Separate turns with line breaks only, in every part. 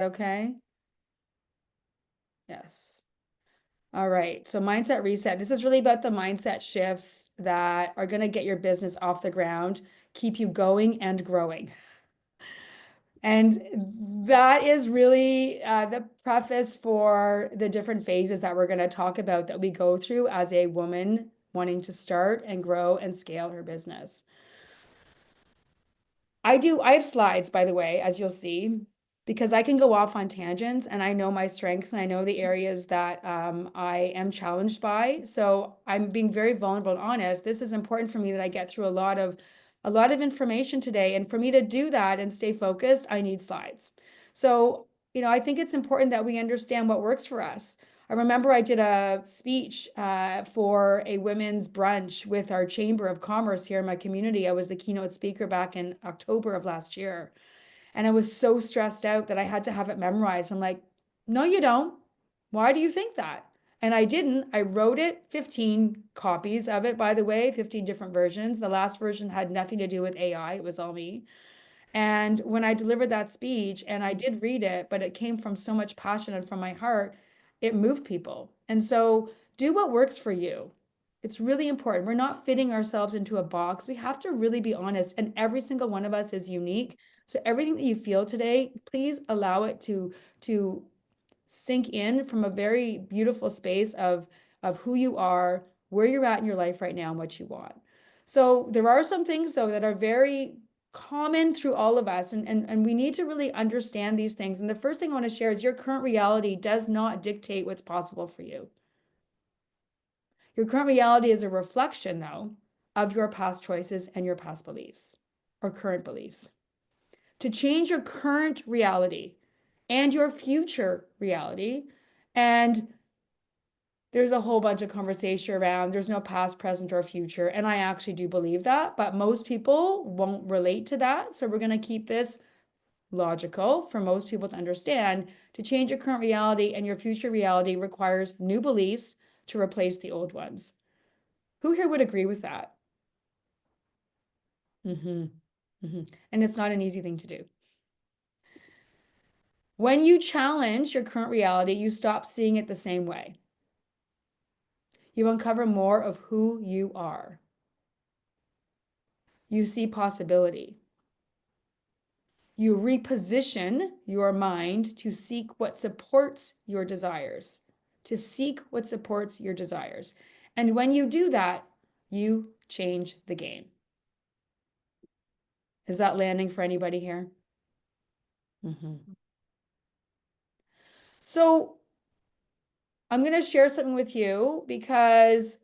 Okay. Yes. All right. So mindset reset. This is really about the mindset shifts that are going to get your business off the ground, keep you going and growing. And that is really the preface for the different phases that we're going to talk about that we go through as a woman wanting to start and grow and scale her business. I have slides, by the way, as you'll see, because I can go off on tangents and I know my strengths and I know the areas that I am challenged by. So I'm being very vulnerable and honest. This is important for me that I get through a lot of information today. And for me to do that and stay focused, I need slides. So, I think it's important that we understand what works for us. I remember I did a speech for a women's brunch with our Chamber of Commerce here in my community. I was the keynote speaker back in October of last year. And I was so stressed out that I had to have it memorized. I'm like, no, you don't. Why do you think that? And I didn't. I wrote it, 15 copies of it, by the way, 15 different versions. The last version had nothing to do with AI, it was all me. And when I delivered that speech, and I did read it, but it came from so much passion and from my heart, it moved people. And so do what works for you. It's really important. We're not fitting ourselves into a box. We have to really be honest. And every single one of us is unique. So everything that you feel today, please allow it to sink in from a very beautiful space of who you are, where you're at in your life right now, and what you want. So there are some things though that are very common through all of us, and we need to really understand these things. And the first thing I want to share is your current reality does not dictate what's possible for you. Your current reality is a reflection, though, of your past choices and your past beliefs or current beliefs. To change your current reality and your future reality, and there's a whole bunch of conversation around there's no past, present, or future. And I actually do believe that, but most people won't relate to that. So we're going to keep this logical for most people to understand. To change your current reality and your future reality requires new beliefs to replace the old ones. Who here would agree with that? Mm-hmm. Mm-hmm. And it's not an easy thing to do. When you challenge your current reality, you stop seeing it the same way. You uncover more of who you are. You see possibility. You reposition your mind to seek what supports your desires, to seek what supports your desires. And when you do that, you change the game. Is that landing for anybody here? Mm-hmm. So I'm going to share something with you because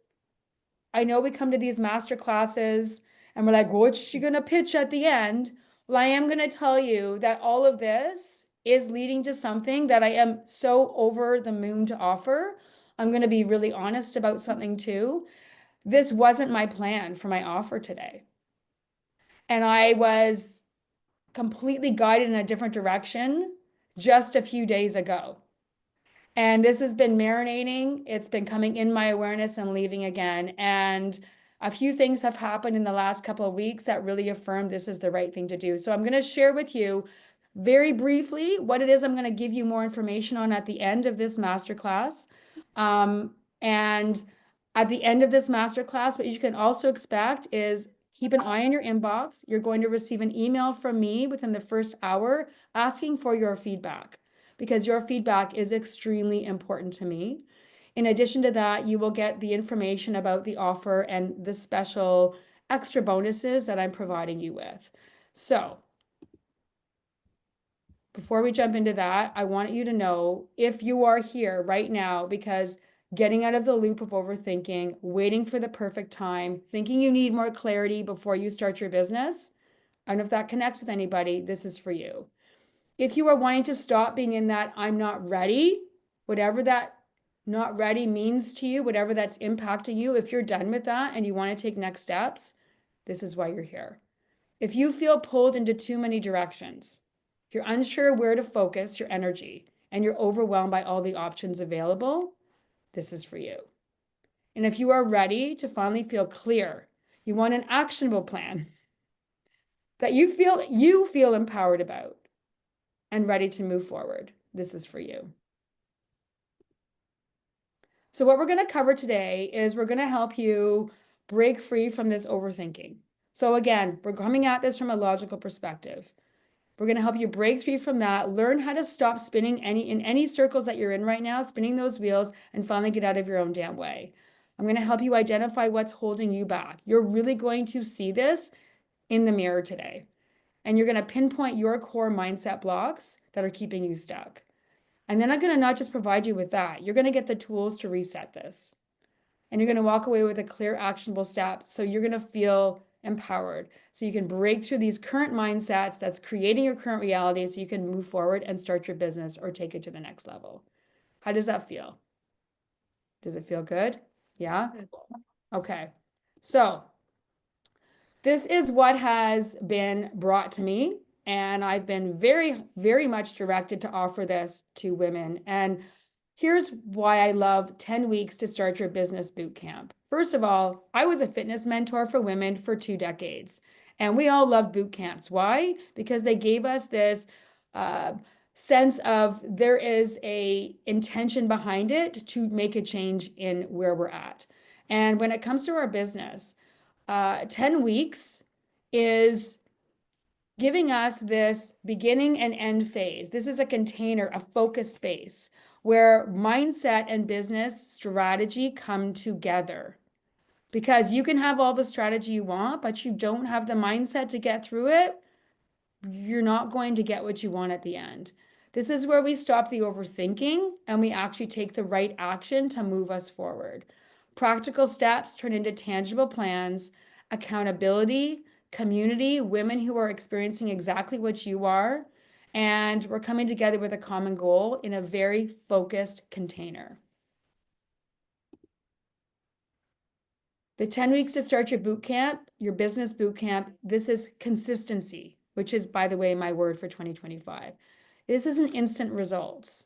I know we come to these master classes and we're like, what's she going to pitch at the end? Well, I am going to tell you that all of this is leading to something that I am so over the moon to offer. I'm going to be really honest about something too. This wasn't my plan for my offer today. And I was completely guided in a different direction just a few days ago. And this has been marinating. It's been coming in my awareness and leaving again. And a few things have happened in the last couple of weeks that really affirmed this is the right thing to do. So I'm going to share with you very briefly what it is I'm going to give you more information on at the end of this masterclass. And at the end of this masterclass, what you can also expect is keep an eye on your inbox. You're going to receive an email from me within the first hour asking for your feedback because your feedback is extremely important to me. In addition to that, you will get the information about the offer and the special extra bonuses that I'm providing you with. So before we jump into that, I want you to know if you are here right now because getting out of the loop of overthinking, waiting for the perfect time, thinking you need more clarity before you start your business, I don't know if that connects with anybody, this is for you. If you are wanting to stop being in that I'm not ready, whatever that not ready means to you, whatever that's impacting you, if you're done with that and you want to take next steps, this is why you're here. If you feel pulled into too many directions, you're unsure where to focus your energy, and you're overwhelmed by all the options available, this is for you. And if you are ready to finally feel clear, you want an actionable plan that you feel empowered about, and ready to move forward. This is for you. So what we're going to cover today is we're going to help you break free from this overthinking. So again, we're coming at this from a logical perspective. We're going to help you break free from that, learn how to stop spinning in any circles that you're in right now, spinning those wheels, and finally get out of your own damn way. I'm going to help you identify what's holding you back. You're really going to see this in the mirror today. And you're going to pinpoint your core mindset blocks that are keeping you stuck. And then I'm going to not just provide you with that, you're going to get the tools to reset this. And you're going to walk away with a clear, actionable step. So you're going to feel empowered. So you can break through these current mindsets that's creating your current reality so you can move forward and start your business or take it to the next level. How does that feel? Does it feel good? Yeah? Okay. So this is what has been brought to me. And I've been very, very much directed to offer this to women. And here's why I love 10 weeks to start your business boot camp. First of all, I was a fitness mentor for women for 2 decades. And we all love boot camps. Why? Because they gave us this sense of there is a intention behind it to make a change in where we're at. And when it comes to our business, 10 weeks is giving us this beginning and end phase. This is a container, a focus space where mindset and business strategy come together. Because you can have all the strategy you want, but you don't have the mindset to get through it, you're not going to get what you want at the end. This is where we stop the overthinking and we actually take the right action to move us forward. Practical steps turn into tangible plans, accountability, community, women who are experiencing exactly what you are, and we're coming together with a common goal in a very focused container. The 10 weeks to start your boot camp, your business boot camp, this is consistency, which is, by the way, my word for 2025. This isn't instant results.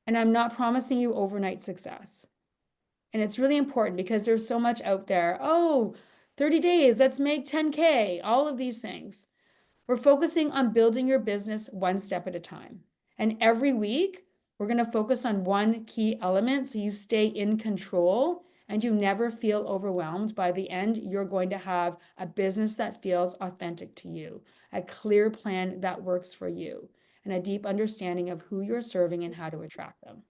And I'm not promising you overnight success. And it's really important because there's so much out there. Oh, 30 days, let's make 10K, all of these things. We're focusing on building your business one step at a time. And every week, we're going to focus on one key element so you stay in control and you never feel overwhelmed. By the end, you're going to have a business that feels authentic to you, a clear plan that works for you, and a deep understanding of who you're serving and how to attract them.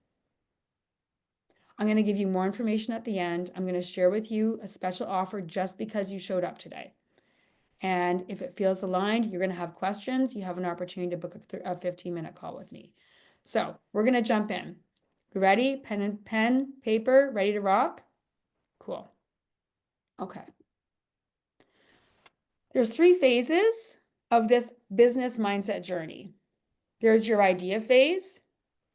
I'm going to give you more information at the end. I'm going to share with you a special offer just because you showed up today. And if it feels aligned, you're going to have questions. You have an opportunity to book a 15-minute call with me. So we're going to jump in. Ready? Pen, paper, ready to rock? Cool. Okay. There's 3 phases of this business mindset journey. There's your idea phase,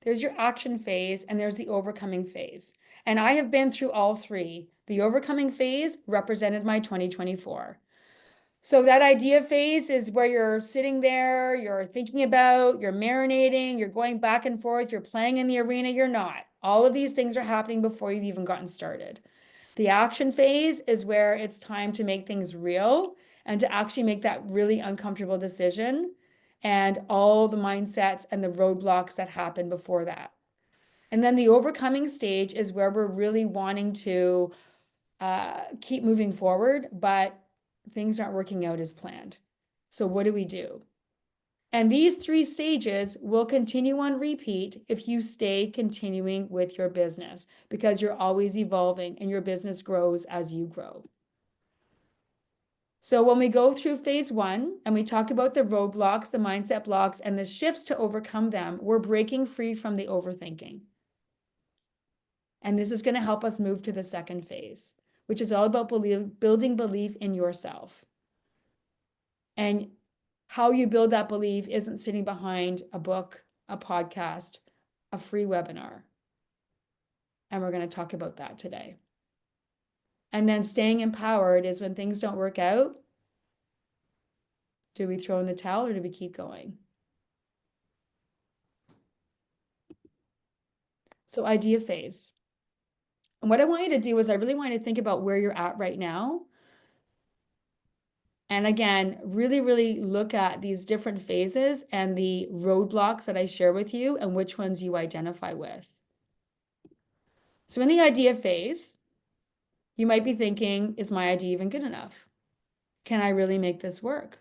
there's your action phase, and there's the overcoming phase. And I have been through all 3. The overcoming phase represented my 2024. So that idea phase is where you're sitting there, you're thinking about, you're marinating, you're going back and forth, you're playing in the arena, you're not. All of these things are happening before you've even gotten started. The action phase is where it's time to make things real and to actually make that really uncomfortable decision and all the mindsets and the roadblocks that happen before that. And then the overcoming stage is where we're really wanting to keep moving forward, but things aren't working out as planned. So what do we do? And these 3 stages will continue on repeat if you stay continuing with your business because you're always evolving and your business grows as you grow. So when we go through phase 1 and we talk about the roadblocks, the mindset blocks, and the shifts to overcome them, we're breaking free from the overthinking. And this is going to help us move to the second phase, which is all about building belief in yourself. And how you build that belief isn't sitting behind a book, a podcast, a free webinar. And we're going to talk about that today. And then staying empowered is when things don't work out, do we throw in the towel or do we keep going? So idea phase. And what I want you to do is I really want you to think about where you're at right now And again, really, really look at these different phases and the roadblocks that I share with you and which ones you identify with. So in the idea phase, you might be thinking, is my idea even good enough? Can I really make this work?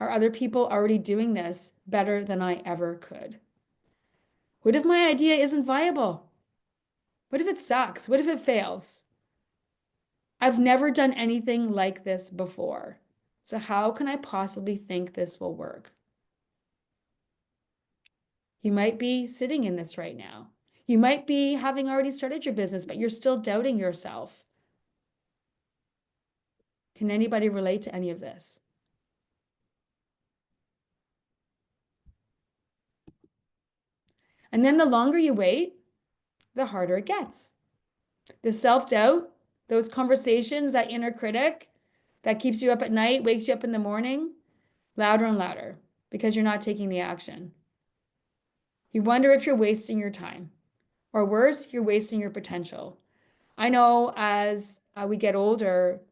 Are other people already doing this better than I ever could? What if my idea isn't viable? What if it sucks? What if it fails? I've never done anything like this before. So how can I possibly think this will work? You might be sitting in this right now. You might be having already started your business, but you're still doubting yourself. Can anybody relate to any of this? And then the longer you wait, the harder it gets. The self-doubt, those conversations, that inner critic that keeps you up at night, wakes you up in the morning, louder and louder because you're not taking the action. You wonder if you're wasting your time, or worse, you're wasting your potential. I know as we get older,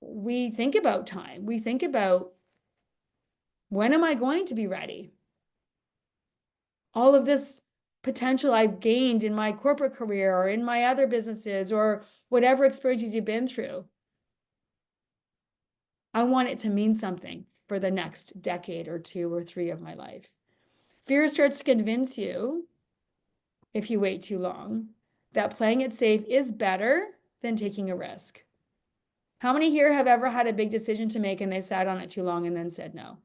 we think about time. We think about, when am I going to be ready? All of this potential I've gained in my corporate career or in my other businesses or whatever experiences you've been through. I want it to mean something for the next decade or 2 or 3 of my life. Fear starts to convince you, if you wait too long, that playing it safe is better than taking a risk. How many here have ever had a big decision to make and they sat on it too long and then said no?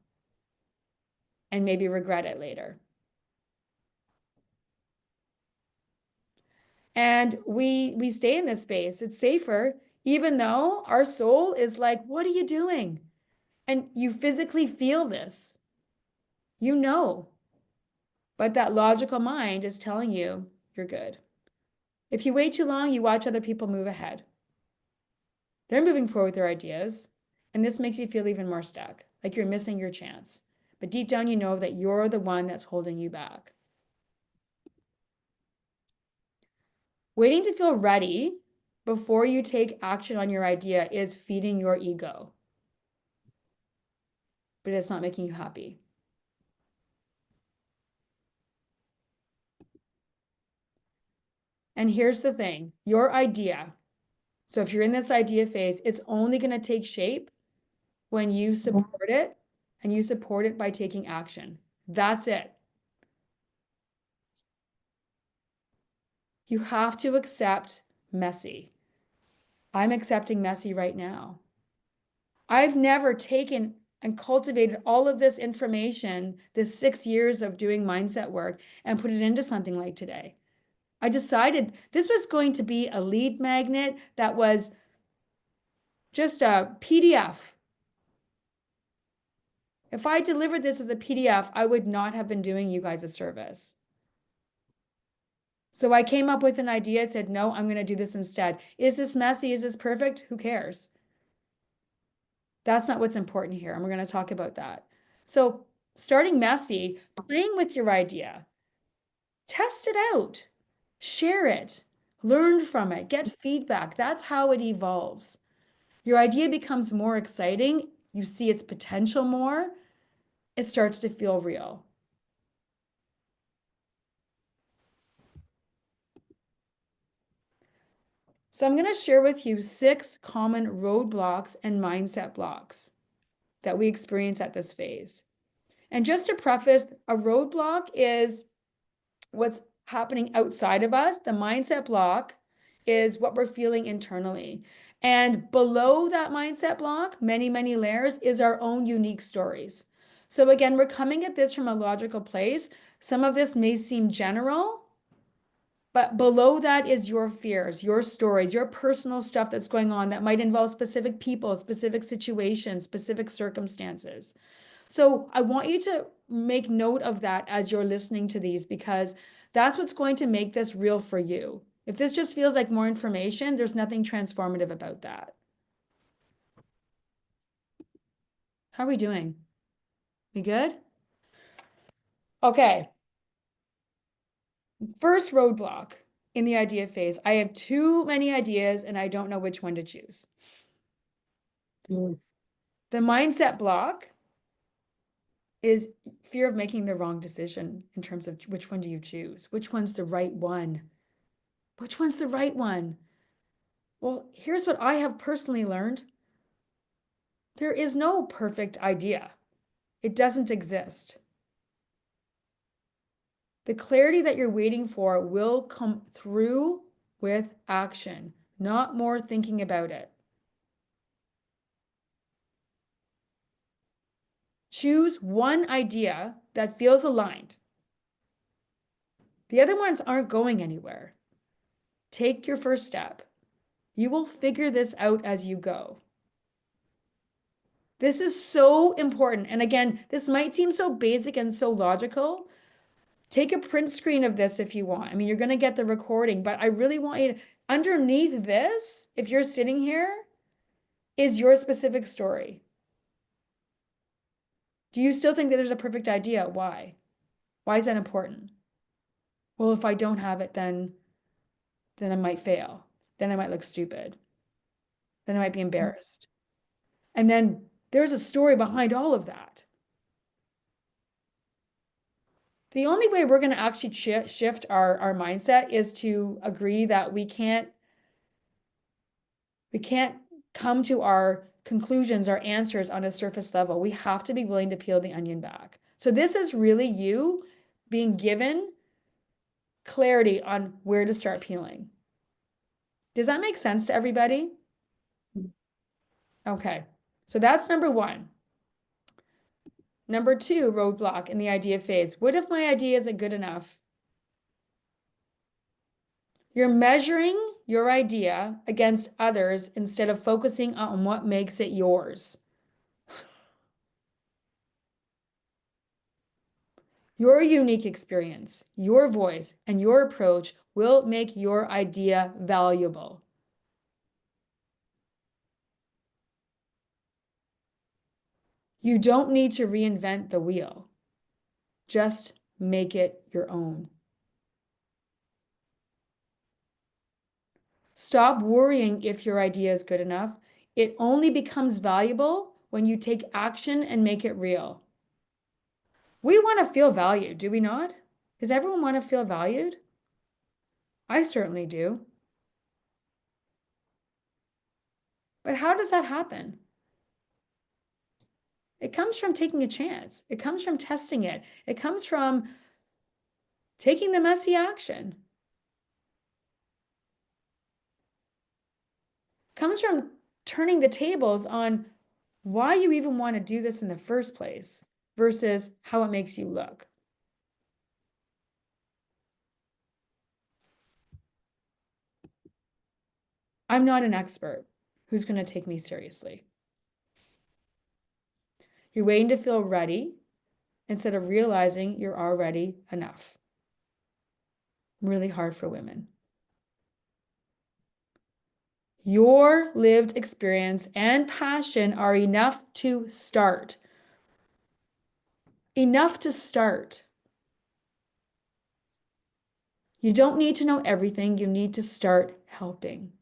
And maybe regret it later. And we stay in this space. It's safer, even though our soul is like, what are you doing? And you physically feel this. You know. But that logical mind is telling you you're good. If you wait too long, you watch other people move ahead. They're moving forward with their ideas, and this makes you feel even more stuck, like you're missing your chance. But deep down, you know that you're the one that's holding you back. Waiting to feel ready before you take action on your idea is feeding your ego, but it's not making you happy. And here's the thing, your idea. So if you're in this idea phase, it's only going to take shape when you support it, and you support it by taking action. That's it. You have to accept messy. I'm accepting messy right now. I've never taken and cultivated all of this information, this 6 years of doing mindset work, and put it into something like today. I decided this was going to be a lead magnet that was just a PDF. If I delivered this as a PDF, I would not have been doing you guys a service. So I came up with an idea, said, no, I'm going to do this instead. Is this messy? Is this perfect? Who cares? That's not what's important here. And we're going to talk about that. So starting messy, playing with your idea, test it out, share it, learn from it, get feedback. That's how it evolves. Your idea becomes more exciting. You see its potential more. It starts to feel real. So I'm going to share with you 6 common roadblocks and mindset blocks that we experience at this phase. And just to preface, a roadblock is what's happening outside of us. The mindset block is what we're feeling internally. And below that mindset block, many, many layers, is our own unique stories. So again, we're coming at this from a logical place. Some of this may seem general, but below that is your fears, your stories, your personal stuff that's going on that might involve specific people, specific situations, specific circumstances. So I want you to make note of that as you're listening to these, because that's what's going to make this real for you. If this just feels like more information, there's nothing transformative about that. How are we doing? We good? Okay. First roadblock in the idea phase. I have too many ideas and I don't know which one to choose. Mm. The mindset block is fear of making the wrong decision in terms of which one do you choose? Which one's the right one? Which one's the right one? Well, here's what I have personally learned. There is no perfect idea. It doesn't exist. The clarity that you're waiting for will come through with action, not more thinking about it. Choose one idea that feels aligned. The other ones aren't going anywhere. Take your first step. You will figure this out as you go. This is so important. And again, this might seem so basic and so logical. Take a print screen of this if you want. I mean, you're going to get the recording, but I really want you to, underneath this, if you're sitting here, is your specific story. Do you still think that there's a perfect idea? Why? Why is that important? Well, if I don't have it, then I might fail. Then I might look stupid. Then I might be embarrassed. And then there's a story behind all of that. The only way we're going to actually shift our mindset is to agree that we can't come to our conclusions, our answers on a surface level. We have to be willing to peel the onion back. So this is really you being given clarity on where to start peeling. Does that make sense to everybody? Okay. So that's number one. Number two, roadblock in the idea phase. What if my idea isn't good enough? You're measuring your idea against others instead of focusing on what makes it yours. Your unique experience, your voice, and your approach will make your idea valuable. You don't need to reinvent the wheel. Just make it your own. Stop worrying if your idea is good enough. It only becomes valuable when you take action and make it real. We want to feel valued, do we not? Does everyone want to feel valued? I certainly do. But how does that happen? It comes from taking a chance. It comes from testing it. It comes from taking the messy action. It comes from turning the tables on why you even want to do this in the first place versus how it makes you look. I'm not an expert. Who's going to take me seriously? You're waiting to feel ready instead of realizing you're already enough. Really hard for women. Your lived experience and passion are enough to start. Enough to start. You don't need to know everything. You need to start helping.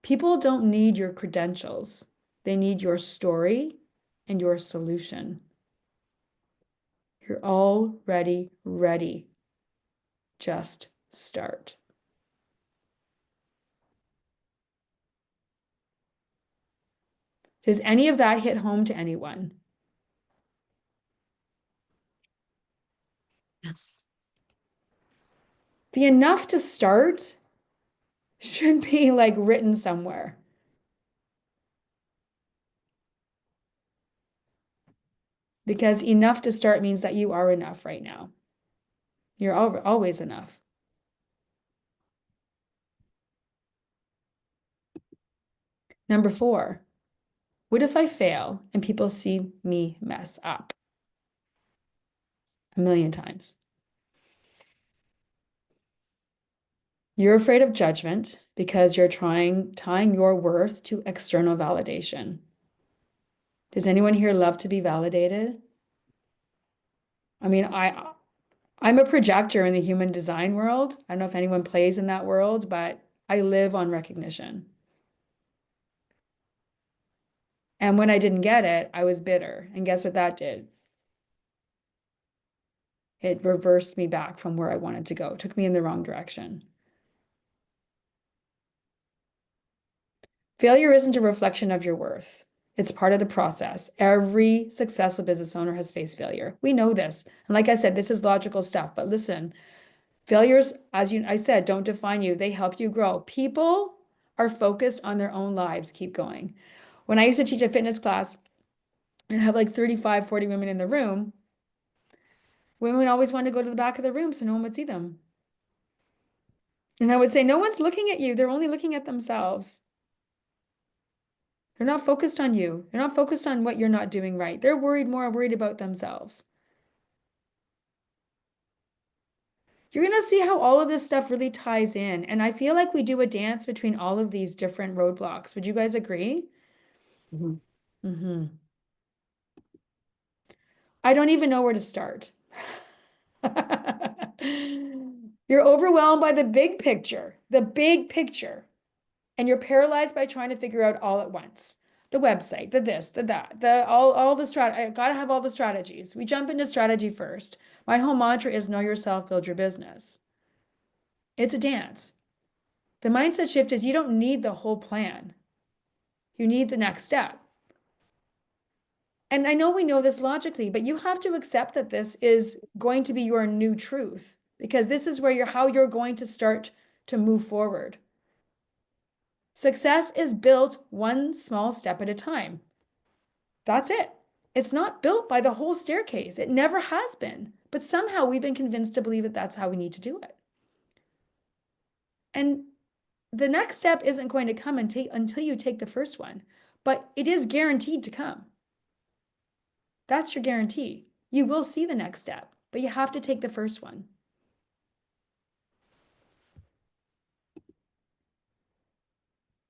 People don't need your credentials. They need your story and your solution. You're already ready. Just start. Does any of that hit home to anyone? Yes. The enough to start should be like written somewhere. Because enough to start means that you are enough right now. You're always enough. Number 4, what if I fail and people see me mess up? A million times. You're afraid of judgment because you're tying your worth to external validation. Does anyone here love to be validated? I mean, I'm a projector in the human design world. I don't know if anyone plays in that world, but I live on recognition. And when I didn't get it, I was bitter. And guess what that did? It reversed me back from where I wanted to go, it took me in the wrong direction. Failure isn't a reflection of your worth. It's part of the process. Every successful business owner has faced failure. We know this. And like I said, this is logical stuff. But listen, failures, I said, don't define you. They help you grow. People are focused on their own lives. Keep going. When I used to teach a fitness class and have like 35, 40 women in the room, women always wanted to go to the back of the room so no one would see them. And I would say, no one's looking at you. They're only looking at themselves. They're not focused on you. They're not focused on what you're not doing right. They're worried about themselves. You're going to see how all of this stuff really ties in. And I feel like we do a dance between all of these different roadblocks. Would you guys agree?
Mm-hmm.
Mm-hmm. I don't even know where to start. You're overwhelmed by the big picture, and you're paralyzed by trying to figure out all at once. The website, the this, the that, the all the I gotta have all the strategies. We jump into strategy first. My whole mantra is know yourself, build your business. It's a dance. The mindset shift is you don't need the whole plan. You need the next step. And I know we know this logically, but you have to accept that this is going to be your new truth because this is where how you're going to start to move forward. Success is built one small step at a time. That's it. It's not built by the whole staircase. It never has been. But somehow we've been convinced to believe that that's how we need to do it. And the next step isn't going to come until you take the first one, but it is guaranteed to come. That's your guarantee. You will see the next step, but you have to take the first one.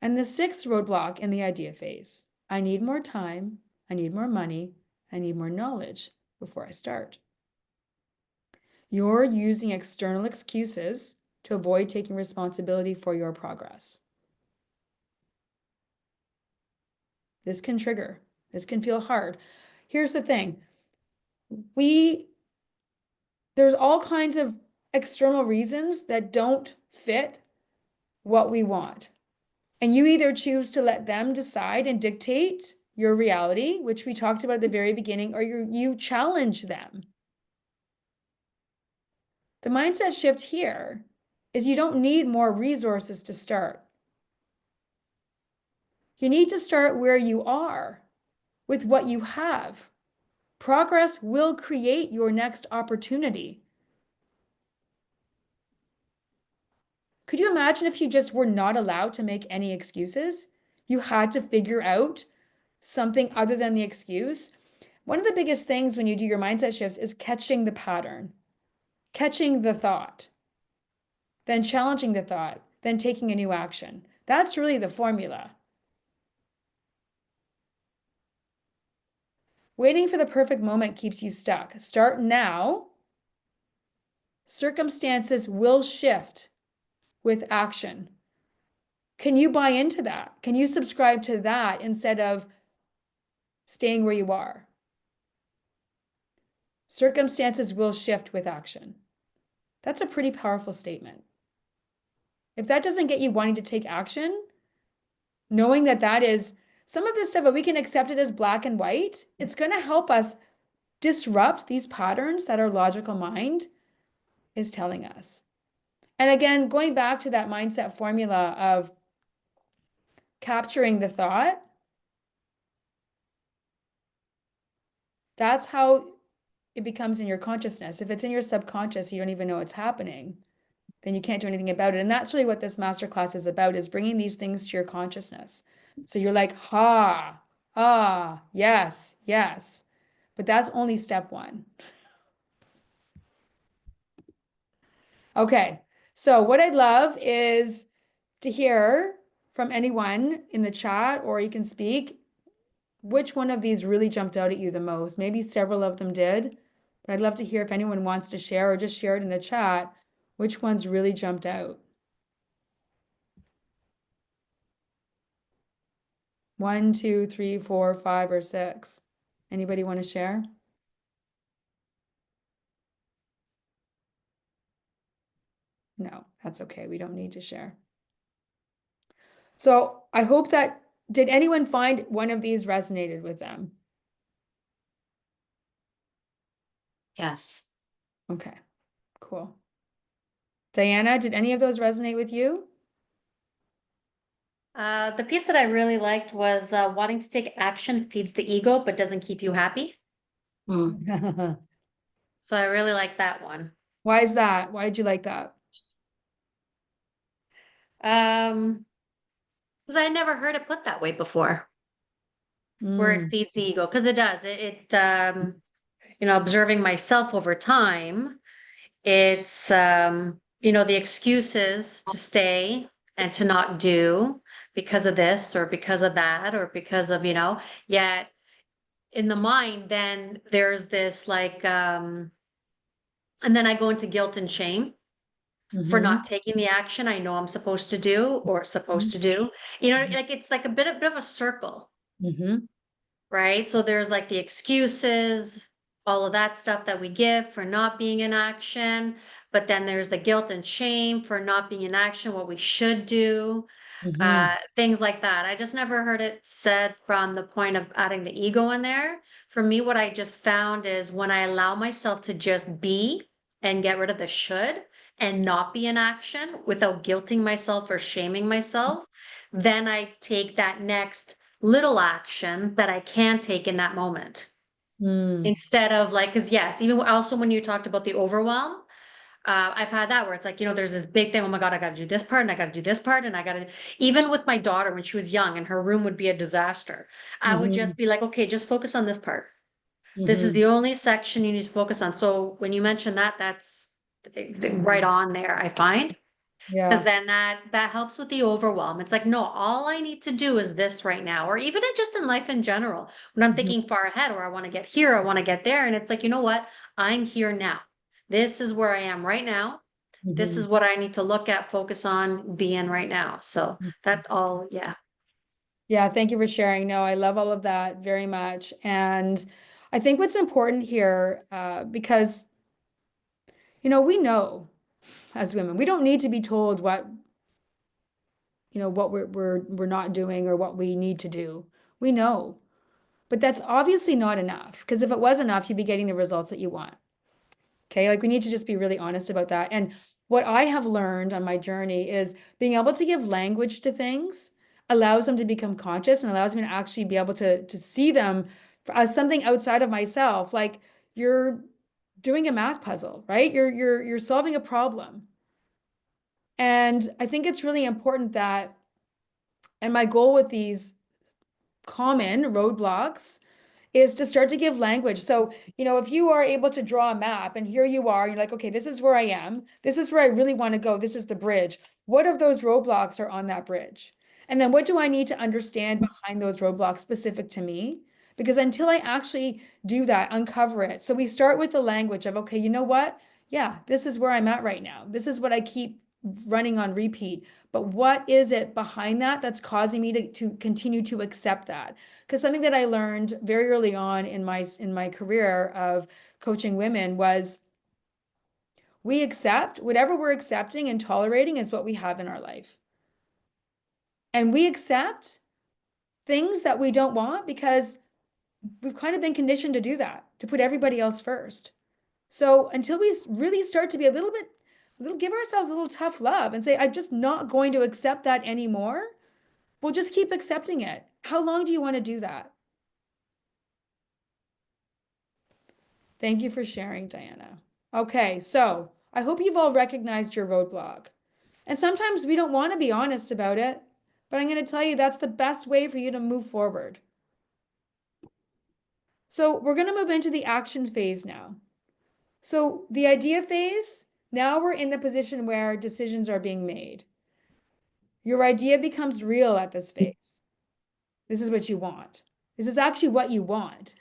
And the sixth roadblock in the idea phase, I need more time, I need more money, I need more knowledge before I start. You're using external excuses to avoid taking responsibility for your progress. This can trigger. This can feel hard. Here's the thing. There's all kinds of external reasons that don't fit what we want. And you either choose to let them decide and dictate your reality, which we talked about at the very beginning, or you challenge them. The mindset shift here is you don't need more resources to start. You need to start where you are with what you have. Progress will create your next opportunity. Could you imagine if you just were not allowed to make any excuses? You had to figure out something other than the excuse. One of the biggest things when you do your mindset shifts is catching the pattern, catching the thought, then challenging the thought, then taking a new action. That's really the formula. Waiting for the perfect moment keeps you stuck. Start now. Circumstances will shift with action. Can you buy into that? Can you subscribe to that instead of staying where you are? Circumstances will shift with action. That's a pretty powerful statement. If that doesn't get you wanting to take action, knowing that that is some of this stuff, but we can accept it as black and white, it's going to help us disrupt these patterns that our logical mind is telling us. And again, going back to that mindset formula of capturing the thought, that's how it becomes in your consciousness. If it's in your subconscious, you don't even know it's happening, then you can't do anything about it. And that's really what this masterclass is about, is bringing these things to your consciousness. So you're like, ha, ah, yes, yes. But that's only step one. Okay. So what I'd love is to hear from anyone in the chat, or you can speak, which one of these really jumped out at you the most? Maybe several of them did, but I'd love to hear if anyone wants to share or just share it in the chat, which ones really jumped out. 1, 2, 3, 4, 5, or 6? Anybody want to share? No, that's okay. We don't need to share. So I hope that, did anyone find one of these resonated with them?
Yes.
Okay, cool. Diana, did any of those resonate with you?
The piece that I really liked was wanting to take action feeds the ego, but doesn't keep you happy. So I really like that one.
Why is that? Why did you like that?
Um, because I never heard it put that way before, where it
Mm,
feeds the ego. Because it does. Observing myself over time, it's the excuses to stay and to not do because of this or because of that or because of, yet in the mind, then there's this like, and then I go into guilt and shame for
mm-hmm,
not taking the action I know I'm supposed to do or supposed to do. Like it's like a bit of a circle,
mm-hmm,
right? So there's like the excuses, all of that stuff that we give for not being in action, but then there's the guilt and shame for not being in action, what we should do,
mm-hmm,
things like that. I just never heard it said from the point of adding the ego in there. For me, what I just found is when I allow myself to just be and get rid of the should and not be in action without guilting myself or shaming myself, then I take that next little action that I can take in that moment.
mm,
Instead of like, because yes, even also when you talked about the overwhelm, I've had that where it's like, there's this big thing. Oh my God, I got to do this part and I got to do this part. And I got to, even with my daughter when she was young and her room would be a disaster, I would
mm-hmm,
just be like, okay, just focus on this part. This is
mm-hmm.
the only section you need to focus on. So when you mention that, that's right on there, I find. Because
Yeah.
then that helps with the overwhelm. It's like, no, all I need to do is this right now, or even just in life in general. When I'm
Mm-hmm,
thinking far ahead, or I want to get here, I want to get there, and it's like, you know what? I'm here now. This is where I am right now. This
mm-hmm.
is what I need to look at, focus on, be in right now. So that all, yeah.
Yeah, thank you for sharing. No, I love all of that very much. And I think what's important here, because, we know as women, we don't need to be told what we're not doing or what we need to do. We know. But that's obviously not enough, because if it was enough, you'd be getting the results that you want. Okay, like we need to just be really honest about that. And what I have learned on my journey is being able to give language to things allows them to become conscious and allows me to actually be able to see them as something outside of myself. Like you're doing a math puzzle, right? You're solving a problem. And I think it's really important that, and my goal with these common roadblocks is to start to give language. So, if you are able to draw a map and here you are, you're like, okay, this is where I am. This is where I really want to go. This is the bridge. What of those roadblocks are on that bridge? And then what do I need to understand behind those roadblocks specific to me? Because until I actually do that, uncover it. So we start with the language of, okay, you know what? Yeah, this is where I'm at right now. This is what I keep running on repeat. But what is it behind that that's causing me to continue to accept that? Because something that I learned very early on in my career of coaching women was we accept whatever we're accepting and tolerating is what we have in our life. And we accept things that we don't want because we've kind of been conditioned to do that, to put everybody else first. So until we really start to be give ourselves a little tough love and say, I'm just not going to accept that anymore, we'll just keep accepting it. How long do you want to do that? Thank you for sharing, Diana. Okay, so I hope you've all recognized your roadblock. And sometimes we don't want to be honest about it, but I'm going to tell you that's the best way for you to move forward. So we're going to move into the action phase now. So the idea phase, now we're in the position where decisions are being made. Your idea becomes real at this phase. This is what you want. This is actually what you want.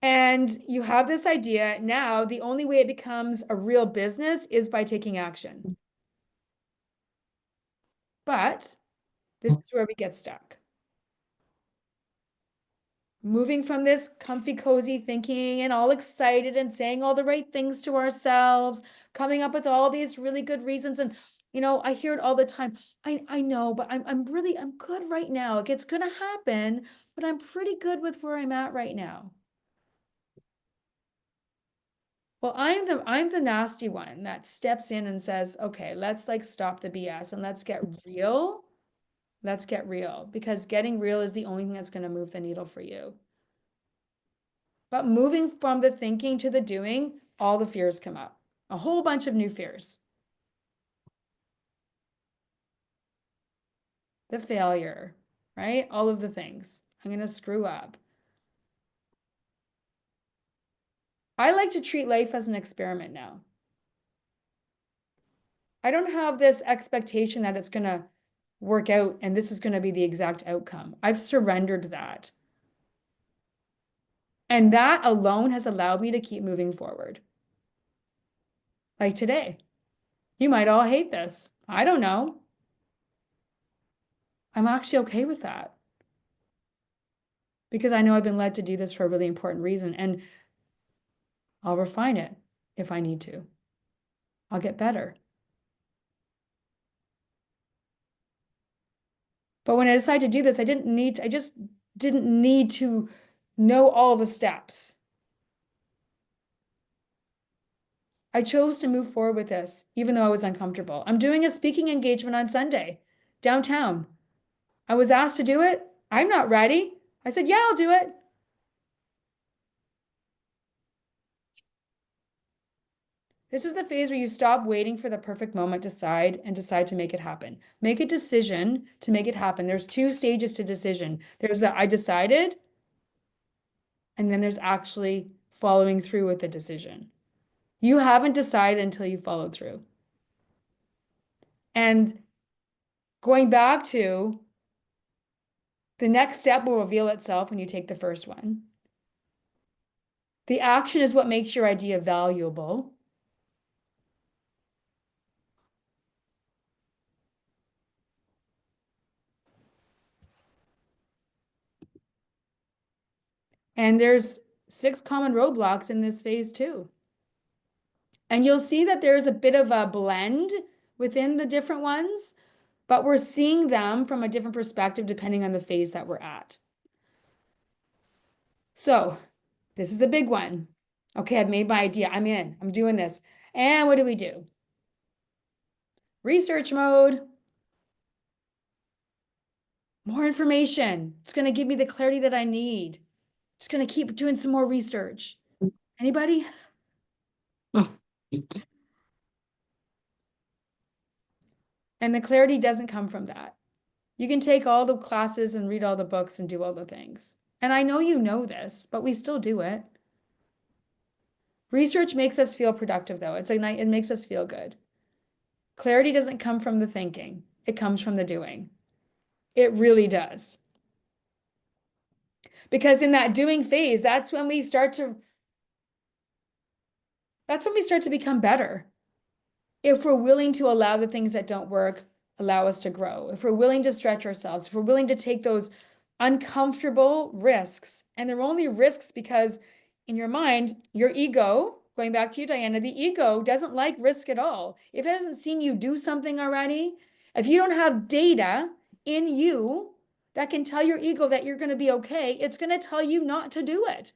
And you have this idea. Now, the only way it becomes a real business is by taking action. But This is where we get stuck. Moving from this comfy, cozy thinking and all excited and saying all the right things to ourselves, coming up with all these really good reasons. And, I hear it all the time. I know, but I'm good right now. It's going to happen, but I'm pretty good with where I'm at right now. Well, I'm the nasty one that steps in and says, okay, let's like stop the BS and let's get real. Let's get real because getting real is the only thing that's going to move the needle for you. But moving from the thinking to the doing, all the fears come up. A whole bunch of new fears. The failure, right? All of the things. I'm going to screw up. I like to treat life as an experiment now. I don't have this expectation that it's going to work out and this is going to be the exact outcome. I've surrendered that. And that alone has allowed me to keep moving forward. Like today, you might all hate this. I don't know. I'm actually okay with that because I know I've been led to do this for a really important reason and I'll refine it if I need to. I'll get better. But when I decided to do this, I just didn't need to know all the steps. I chose to move forward with this, even though I was uncomfortable. I'm doing a speaking engagement on Sunday downtown. I was asked to do it. I'm not ready. I said, yeah, I'll do it. This is the phase where you stop waiting for the perfect moment, decide to make it happen. Make a decision to make it happen. There's two stages to decision. There's that I decided, and then there's actually following through with the decision. You haven't decided until you followed through. And going back to the next step will reveal itself when you take the first one. The action is what makes your idea valuable. And there's 6 common roadblocks in this phase too. And you'll see that there's a bit of a blend within the different ones, but we're seeing them from a different perspective depending on the phase that we're at. So this is a big one. Okay, I've made my idea. I'm in. I'm doing this. And what do we do? Research mode. More information. It's going to give me the clarity that I need. Just going to keep doing some more research. Anybody? And the clarity doesn't come from that. You can take all the classes and read all the books and do all the things. And I know you know this, but we still do it. Research makes us feel productive, though. It makes us feel good. Clarity doesn't come from the thinking. It comes from the doing. It really does. Because in that doing phase, that's when we start to become better. If we're willing to allow the things that don't work, allow us to grow. If we're willing to stretch ourselves, if we're willing to take those uncomfortable risks, and they're only risks because in your mind, your ego, going back to you, Diana, the ego doesn't like risk at all. If it hasn't seen you do something already, if you don't have data in you that can tell your ego that you're going to be okay, it's going to tell you not to do it.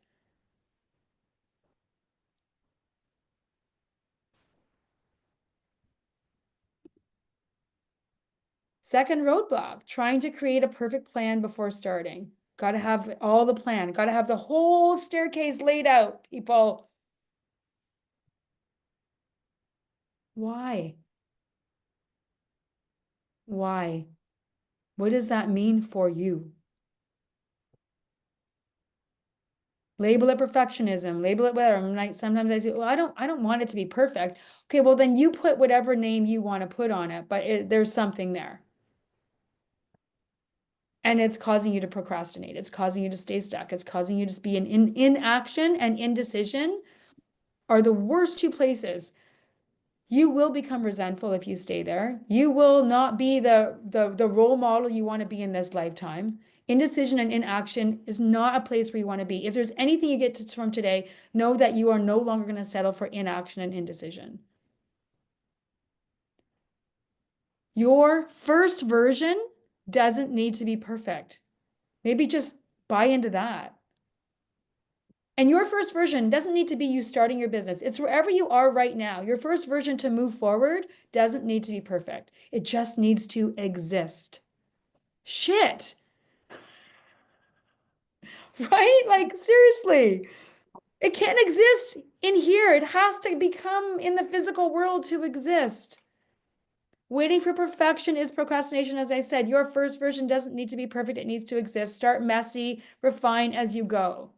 Second roadblock, trying to create a perfect plan before starting. Got to have all the plan, got to have the whole staircase laid out, people. Why? Why? What does that mean for you? Label it perfectionism, label it whatever. Sometimes I say, well, I don't want it to be perfect. Okay, well then you put whatever name you want to put on it, but there's something there. And it's causing you to procrastinate. It's causing you to stay stuck. It's causing you to be in inaction and indecision are the worst two places. You will become resentful if you stay there. You will not be the role model you want to be in this lifetime. Indecision and inaction is not a place where you want to be. If there's anything you get from today, know that you are no longer going to settle for inaction and indecision. Your first version doesn't need to be perfect. Maybe just buy into that. And your first version doesn't need to be you starting your business. It's wherever you are right now. Your first version to move forward doesn't need to be perfect. It just needs to exist. Shit, right? Like, seriously, it can't exist in here. It has to become in the physical world to exist. Waiting for perfection is procrastination, as I said. Your first version doesn't need to be perfect. It needs to exist. Start messy, refine as you go.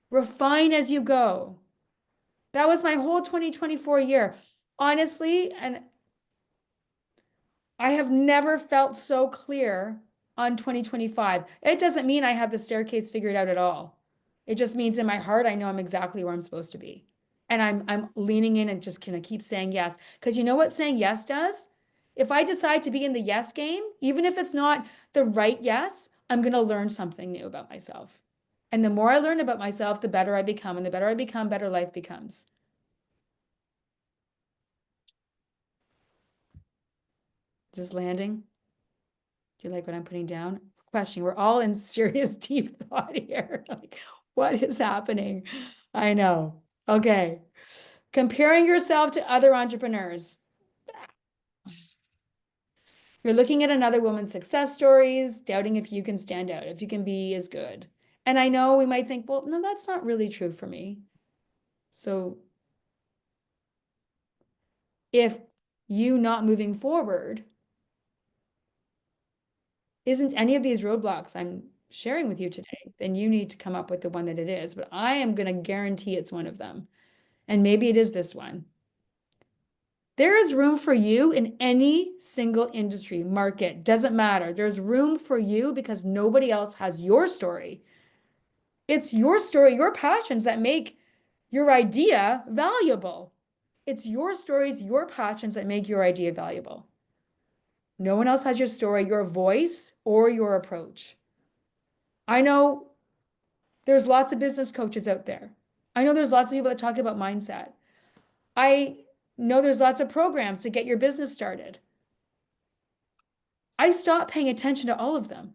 Refine as you go. That was my whole 2024 year. Honestly, and I have never felt so clear on 2025. It doesn't mean I have the staircase figured out at all. It just means in my heart, I know I'm exactly where I'm supposed to be. And I'm leaning in and just gonna keep saying yes. Because you know what saying yes does? If I decide to be in the yes game, even if it's not the right yes, I'm gonna learn something new about myself. And the more I learn about myself, the better I become. And the better I become, better life becomes. Is this landing? Do you like what I'm putting down? Question. We're all in serious deep thought here. Like, what is happening? I know. Okay. Comparing yourself to other entrepreneurs. You're looking at another woman's success stories, doubting if you can stand out, if you can be as good. And I know we might think, well, no, that's not really true for me. So if you not moving forward isn't any of these roadblocks I'm sharing with you today, then you need to come up with the one that it is. But I am going to guarantee it's one of them. And maybe it is this one. There is room for you in any single industry, market, doesn't matter. There's room for you because nobody else has your story. It's your story, your passions that make your idea valuable. It's your stories, your passions that make your idea valuable. No one else has your story, your voice, or your approach. I know there's lots of business coaches out there. I know there's lots of people that talk about mindset. I know there's lots of programs to get your business started. I stopped paying attention to all of them.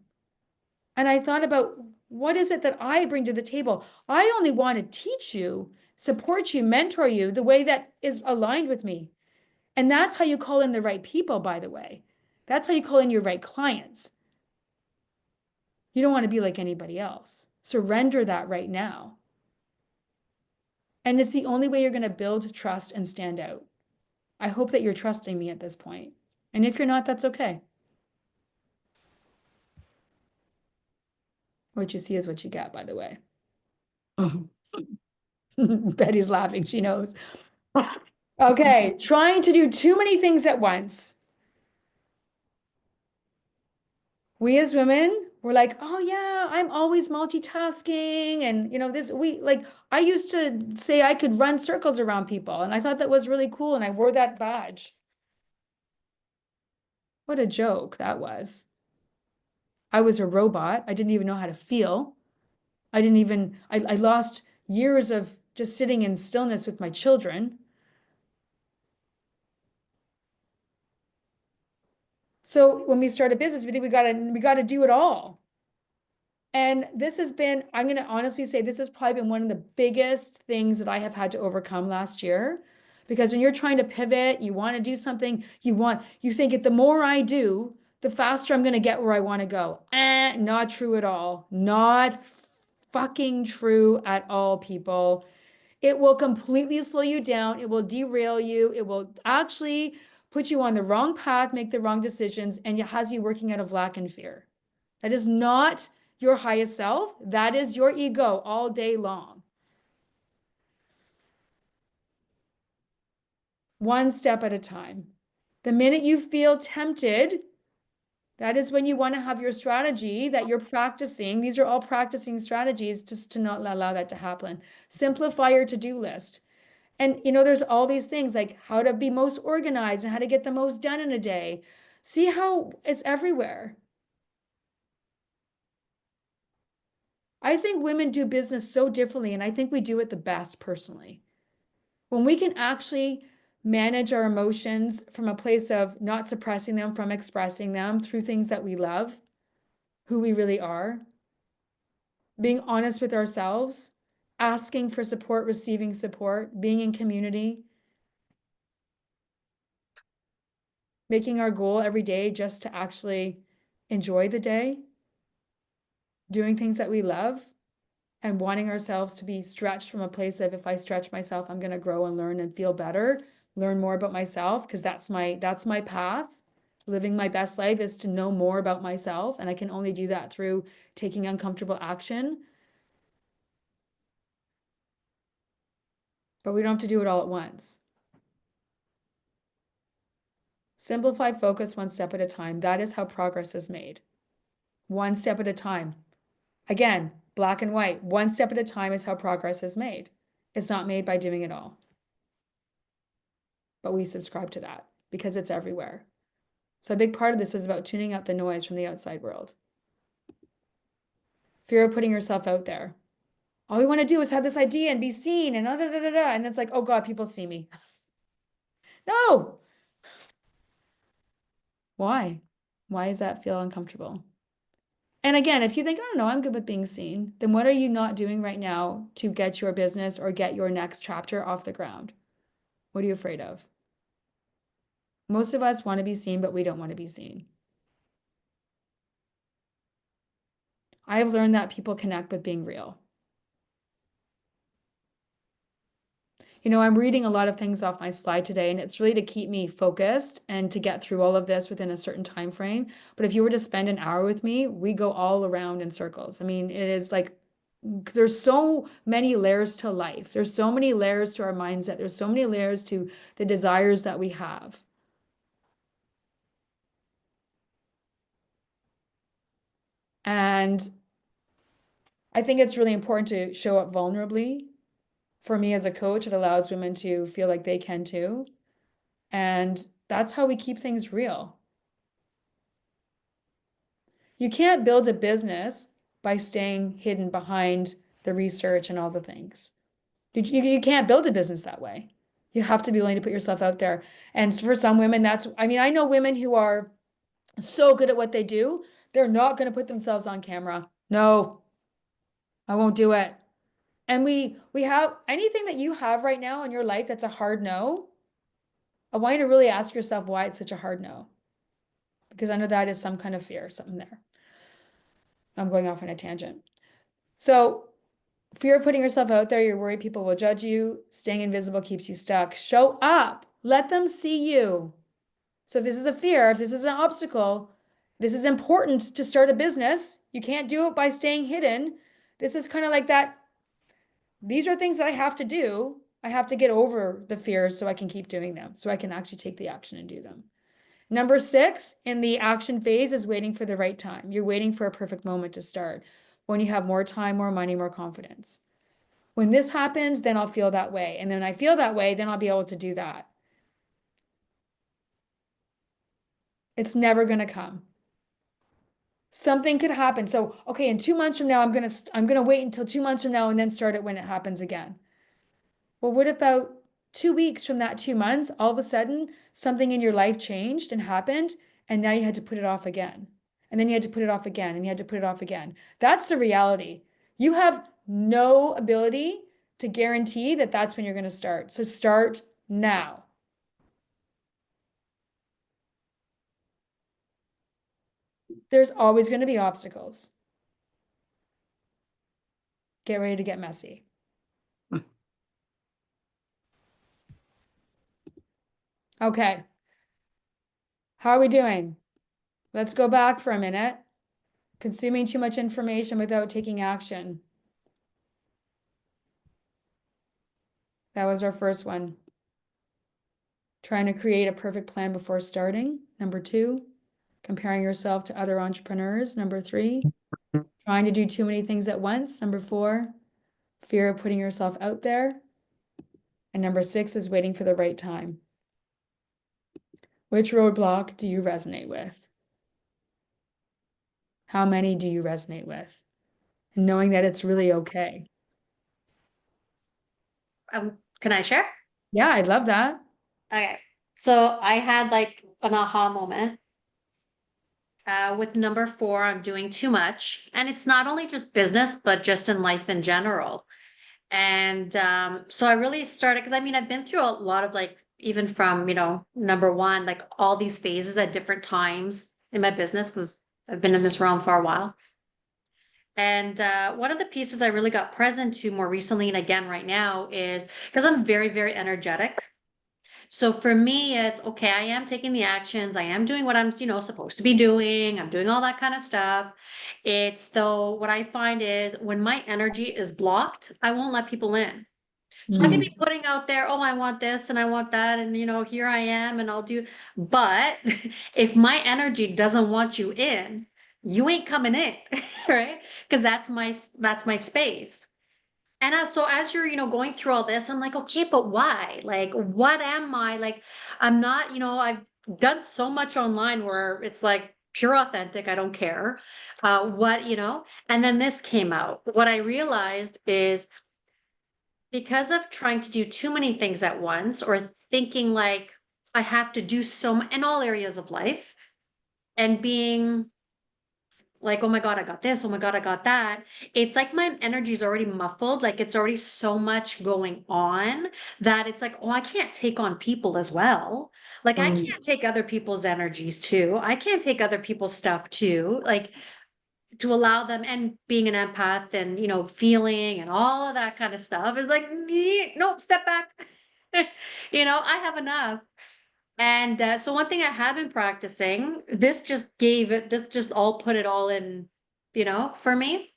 And I thought about what is it that I bring to the table? I only want to teach you, support you, mentor you the way that is aligned with me. And that's how you call in the right people, by the way. That's how you call in your right clients. You don't want to be like anybody else. Surrender that right now. And it's the only way you're going to build trust and stand out. I hope that you're trusting me at this point. And if you're not, that's okay. What you see is what you get, by the way. Betty's laughing. She knows. Okay, trying to do too many things at once. We as women, we're like, oh yeah, I'm always multitasking. And this we like I used to say I could run circles around people, and I thought that was really cool, and I wore that badge. What a joke that was. I was a robot. I didn't even know how to feel. I lost years of just sitting in stillness with my children. So when we start a business, we think we gotta do it all. And this has been, I'm going to honestly say, this has probably been one of the biggest things that I have had to overcome last year. Because when you're trying to pivot, you want to do something, you think if the more I do, the faster I'm going to get where I want to go. Not true at all. Not fucking true at all, people. It will completely slow you down. It will derail you. It will actually put you on the wrong path, make the wrong decisions, and it has you working out of lack and fear. That is not your highest self. That is your ego all day long. One step at a time. The minute you feel tempted, that is when you want to have your strategy that you're practicing. These are all practicing strategies just to not allow that to happen. Simplify your to-do list. And there's all these things like how to be most organized and how to get the most done in a day. See how it's everywhere. I think women do business so differently, and I think we do it the best personally. When we can actually manage our emotions from a place of not suppressing them, from expressing them through things that we love, who we really are, being honest with ourselves, asking for support, receiving support, being in community, making our goal every day just to actually enjoy the day, doing things that we love, and wanting ourselves to be stretched from a place of if I stretch myself, I'm going to grow and learn and feel better, learn more about myself, because that's my path. Living my best life is to know more about myself, and I can only do that through taking uncomfortable action. But we don't have to do it all at once. Simplify, focus one step at a time. That is how progress is made. One step at a time. Again, black and white. One step at a time is how progress is made. It's not made by doing it all. But we subscribe to that because it's everywhere. So a big part of this is about tuning out the noise from the outside world. Fear of putting yourself out there. All we want to do is have this idea and be seen and da da da da. And it's like, oh God, people see me. No. Why? Why does that feel uncomfortable? And again, if you think, oh no, I'm good with being seen, then what are you not doing right now to get your business or get your next chapter off the ground? What are you afraid of? Most of us want to be seen, but we don't want to be seen. I've learned that people connect with being real. I'm reading a lot of things off my slide today, and it's really to keep me focused and to get through all of this within a certain time frame. But if you were to spend an hour with me, we go all around in circles. I mean, it is like there's so many layers to life. There's so many layers to our mindset. There's so many layers to the desires that we have. And I think it's really important to show up vulnerably. For me as a coach, it allows women to feel like they can too. And that's how we keep things real. You can't build a business by staying hidden behind the research and all the things. You can't build a business that way. You have to be willing to put yourself out there. And for some women, I know women who are so good at what they do, they're not going to put themselves on camera. No, I won't do it. And we have anything that you have right now in your life that's a hard no. I want you to really ask yourself why it's such a hard no. Because under that is some kind of fear, something there. I'm going off on a tangent. So, fear of putting yourself out there, you're worried people will judge you. Staying invisible keeps you stuck. Show up. Let them see you. So if this is a fear, if this is an obstacle, this is important to start a business. You can't do it by staying hidden. This is kind of like that. These are things that I have to do. I have to get over the fears so I can keep doing them, so I can actually take the action and do them. Number 6 in the action phase is waiting for the right time. You're waiting for a perfect moment to start. When you have more time, more money, more confidence. When this happens, then I'll feel that way. And then when I feel that way, then I'll be able to do that. It's never going to come. Something could happen. So, okay, in 2 months from now, I'm gonna wait until 2 months from now and then start it when it happens again. Well, what about 2 weeks from that 2 months, all of a sudden something in your life changed and happened, and now you had to put it off again. And then you had to put it off again, and you had to put it off again. That's the reality. You have no ability to guarantee that that's when you're going to start. So start now. There's always going to be obstacles. Get ready to get messy. Okay. How are we doing? Let's go back for a minute. Consuming too much information without taking action. That was our first one. Trying to create a perfect plan before starting. Number 2, comparing yourself to other entrepreneurs. Number 3, trying to do too many things at once. Number 4, fear of putting yourself out there. And number six is waiting for the right time. Which roadblock do you resonate with? How many do you resonate with? And knowing that it's really okay.
Can I share?
Yeah, I'd love that.
Okay. So I had like an aha moment. With number four, I'm doing too much. And it's not only just business, but just in life in general. And so I really started because I mean, I've been through a lot of like, even from, number one, like all these phases at different times in my business, because I've been in this realm for a while. And one of the pieces I really got present to more recently and again right now is because I'm very, very energetic. So for me, it's okay, I am taking the actions, I am doing what I'm, supposed to be doing, I'm doing all that kind of stuff. It's though, what I find is when my energy is blocked, I won't let people in. So I can be
Mm,
putting out there, oh, I want this and I want that, and here I am, and I'll do. But if my energy doesn't want you in, you ain't coming in, right? Because that's my space. And so as you're, going through all this, I'm like, okay, but why? Like, what am I? Like, I'm not, I've done so much online where it's like pure authentic, I don't care. And then this came out. What I realized is because of trying to do too many things at once or thinking like I have to do in all areas of life and being like, oh my God, I got this. Oh my God, I got that. It's like my energy is already muffled. Like it's already so much going on that it's like, oh, I can't take on people as well. Like I
mm,
can't take other people's energies too. I can't take other people's stuff too. Like to allow them and being an empath and, feeling and all of that kind of stuff is like, nope, step back. I have enough. And so one thing I have been practicing, this just all put it all in, for me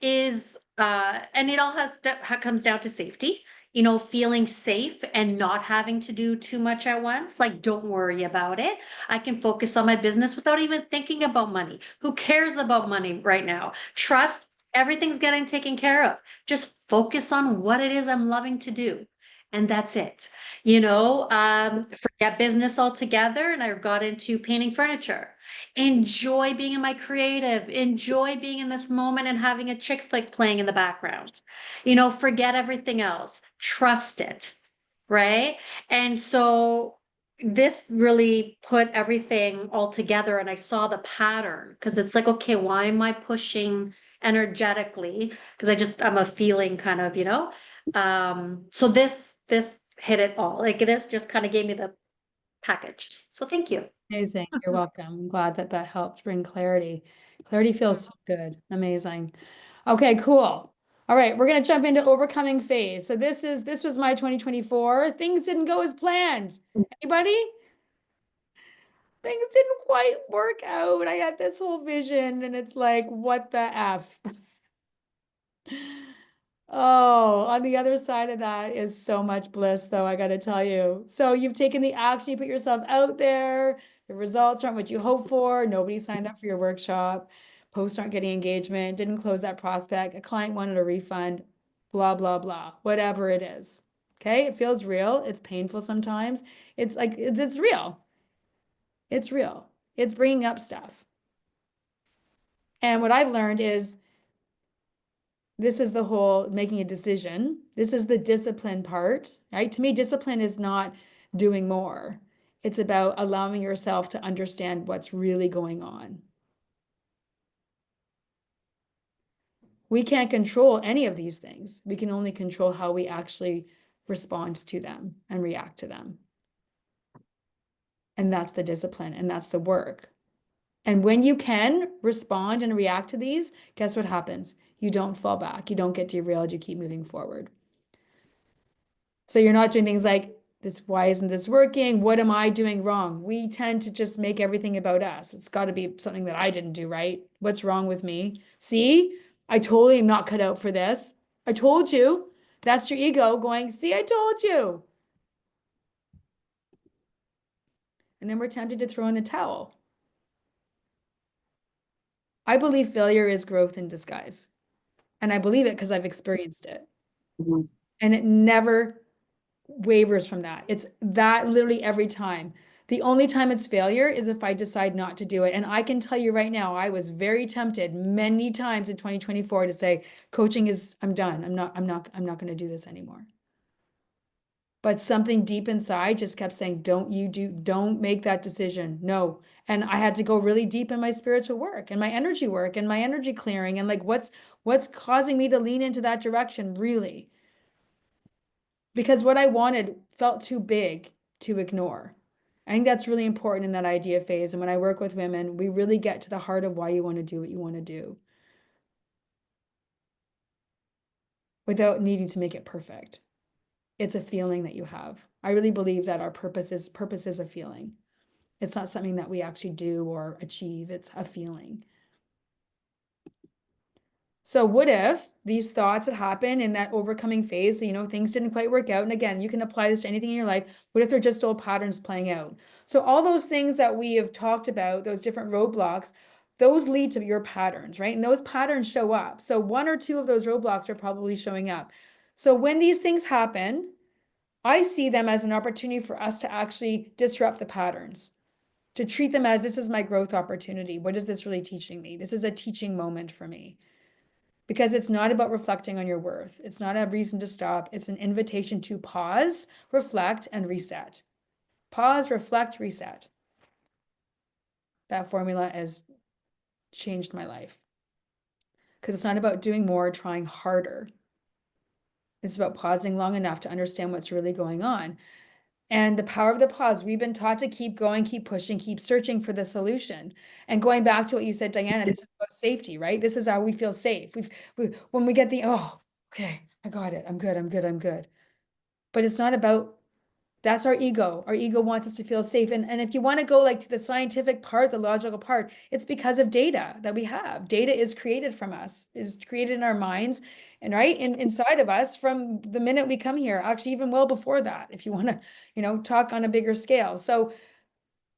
is and it all comes down to safety, feeling safe and not having to do too much at once. Like don't worry about it, I can focus on my business without even thinking about money. Who cares about money right now? Trust, everything's getting taken care of. Just focus on what it is I'm loving to do, and that's it. Forget business altogether, and I got into painting furniture. Enjoy being in my creative, enjoy being in this moment and having a chick flick playing in the background. Forget everything else, trust it, right? And so this really put everything all together, and I saw the pattern because it's like, okay, why am I pushing energetically? Because I'm a feeling kind of, so this hit it all. Like this just kind of gave me the package. So thank you.
amazing. You're welcome. I'm glad that that helped bring clarity. Clarity feels so good. Amazing. Okay, cool. All right, we're gonna jump into overcoming phase. So this was my 2024. Things didn't go as planned. Anybody? Things didn't quite work out. I had this whole vision and it's like, what the F? Oh, on the other side of that is so much bliss, though, I got to tell you. So you've taken the action, you put yourself out there. The results aren't what you hoped for. Nobody signed up for your workshop. Posts aren't getting engagement. Didn't close that prospect. A client wanted a refund. Blah, blah, blah. Whatever it is. Okay. It feels real. It's painful sometimes. It's like, it's real. It's real. It's bringing up stuff. And what I've learned is this is the whole making a decision. This is the discipline part, right? To me, discipline is not doing more. It's about allowing yourself to understand what's really going on. We can't control any of these things. We can only control how we actually respond to them and react to them. And that's the discipline and that's the work. And when you can respond and react to these, guess what happens? You don't fall back. You don't get derailed. You keep moving forward. So you're not doing things like this, why isn't this working? What am I doing wrong? We tend to just make everything about us. It's got to be something that I didn't do right. What's wrong with me? See, I totally am not cut out for this. I told you. That's your ego going, see, I told you. And then we're tempted to throw in the towel. I believe failure is growth in disguise. And I believe it because I've experienced it.
Mhm.
And it never wavers from that. It's that literally every time. The only time it's failure is if I decide not to do it. And I can tell you right now, I was very tempted many times in 2024 to say, coaching is, I'm done. I'm not going to do this anymore. But something deep inside just kept saying, don't make that decision. No. And I had to go really deep in my spiritual work and my energy work and my energy clearing and like what's causing me to lean into that direction, really? Because what I wanted felt too big to ignore. I think that's really important in that idea phase. And when I work with women, we really get to the heart of why you want to do what you want to do without needing to make it perfect. It's a feeling that you have. I really believe that our purpose is a feeling. It's not something that we actually do or achieve. It's a feeling. So what if these thoughts had happened in that overcoming phase? So, things didn't quite work out. And again, you can apply this to anything in your life. What if they're just old patterns playing out? So all those things that we have talked about, those different roadblocks, those lead to your patterns, right? And those patterns show up. So one or two of those roadblocks are probably showing up. So when these things happen, I see them as an opportunity for us to actually disrupt the patterns, to treat them as this is my growth opportunity. What is this really teaching me? This is a teaching moment for me. Because it's not about reflecting on your worth. It's not a reason to stop. It's an invitation to pause, reflect, and reset. Pause, reflect, reset. That formula has changed my life. Because it's not about doing more, trying harder. It's about pausing long enough to understand what's really going on. And the power of the pause, we've been taught to keep going, keep pushing, keep searching for the solution. And going back to what you said, Diana, this is about safety, right? This is how we feel safe. When we get oh, okay, I got it. I'm good. I'm good. I'm good. But it's not about, that's our ego. Our ego wants us to feel safe. And if you want to go like to the scientific part, the logical part, it's because of data that we have. Data is created from us, is created in our minds and right inside of us from the minute we come here, actually even well before that, if you want to, talk on a bigger scale. So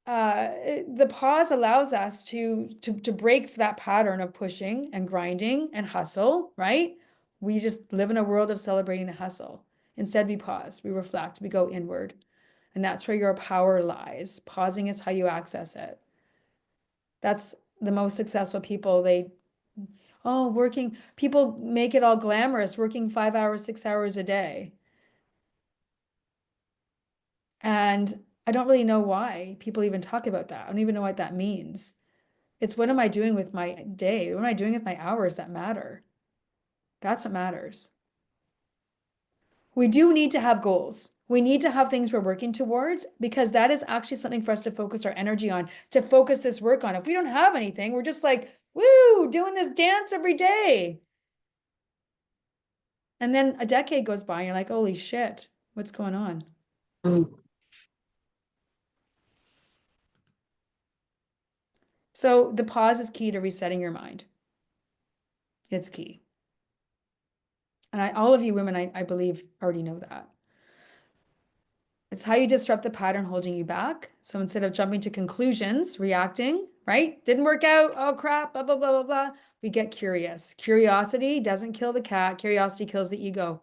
the pause allows us to break that pattern of pushing and grinding and hustle, right? We just live in a world of celebrating the hustle. Instead, we pause, we reflect, we go inward. And that's where your power lies. Pausing is how you access it. That's the most successful people. Working, people make it all glamorous, working 5 hours, 6 hours a day. And I don't really know why people even talk about that. I don't even know what that means. It's what am I doing with my day? What am I doing with my hours that matter? That's what matters. We do need to have goals. We need to have things we're working towards because that is actually something for us to focus our energy on, to focus this work on. If we don't have anything, we're just like, woo, doing this dance every day. And then a decade goes by and you're like, holy shit, what's going on?
Mm.
So the pause is key to resetting your mind. It's key. And all of you women, I believe, already know that. It's how you disrupt the pattern holding you back. So instead of jumping to conclusions, reacting, right? Didn't work out. Oh, crap, blah, blah, blah, blah, blah. We get curious. Curiosity doesn't kill the cat. Curiosity kills the ego.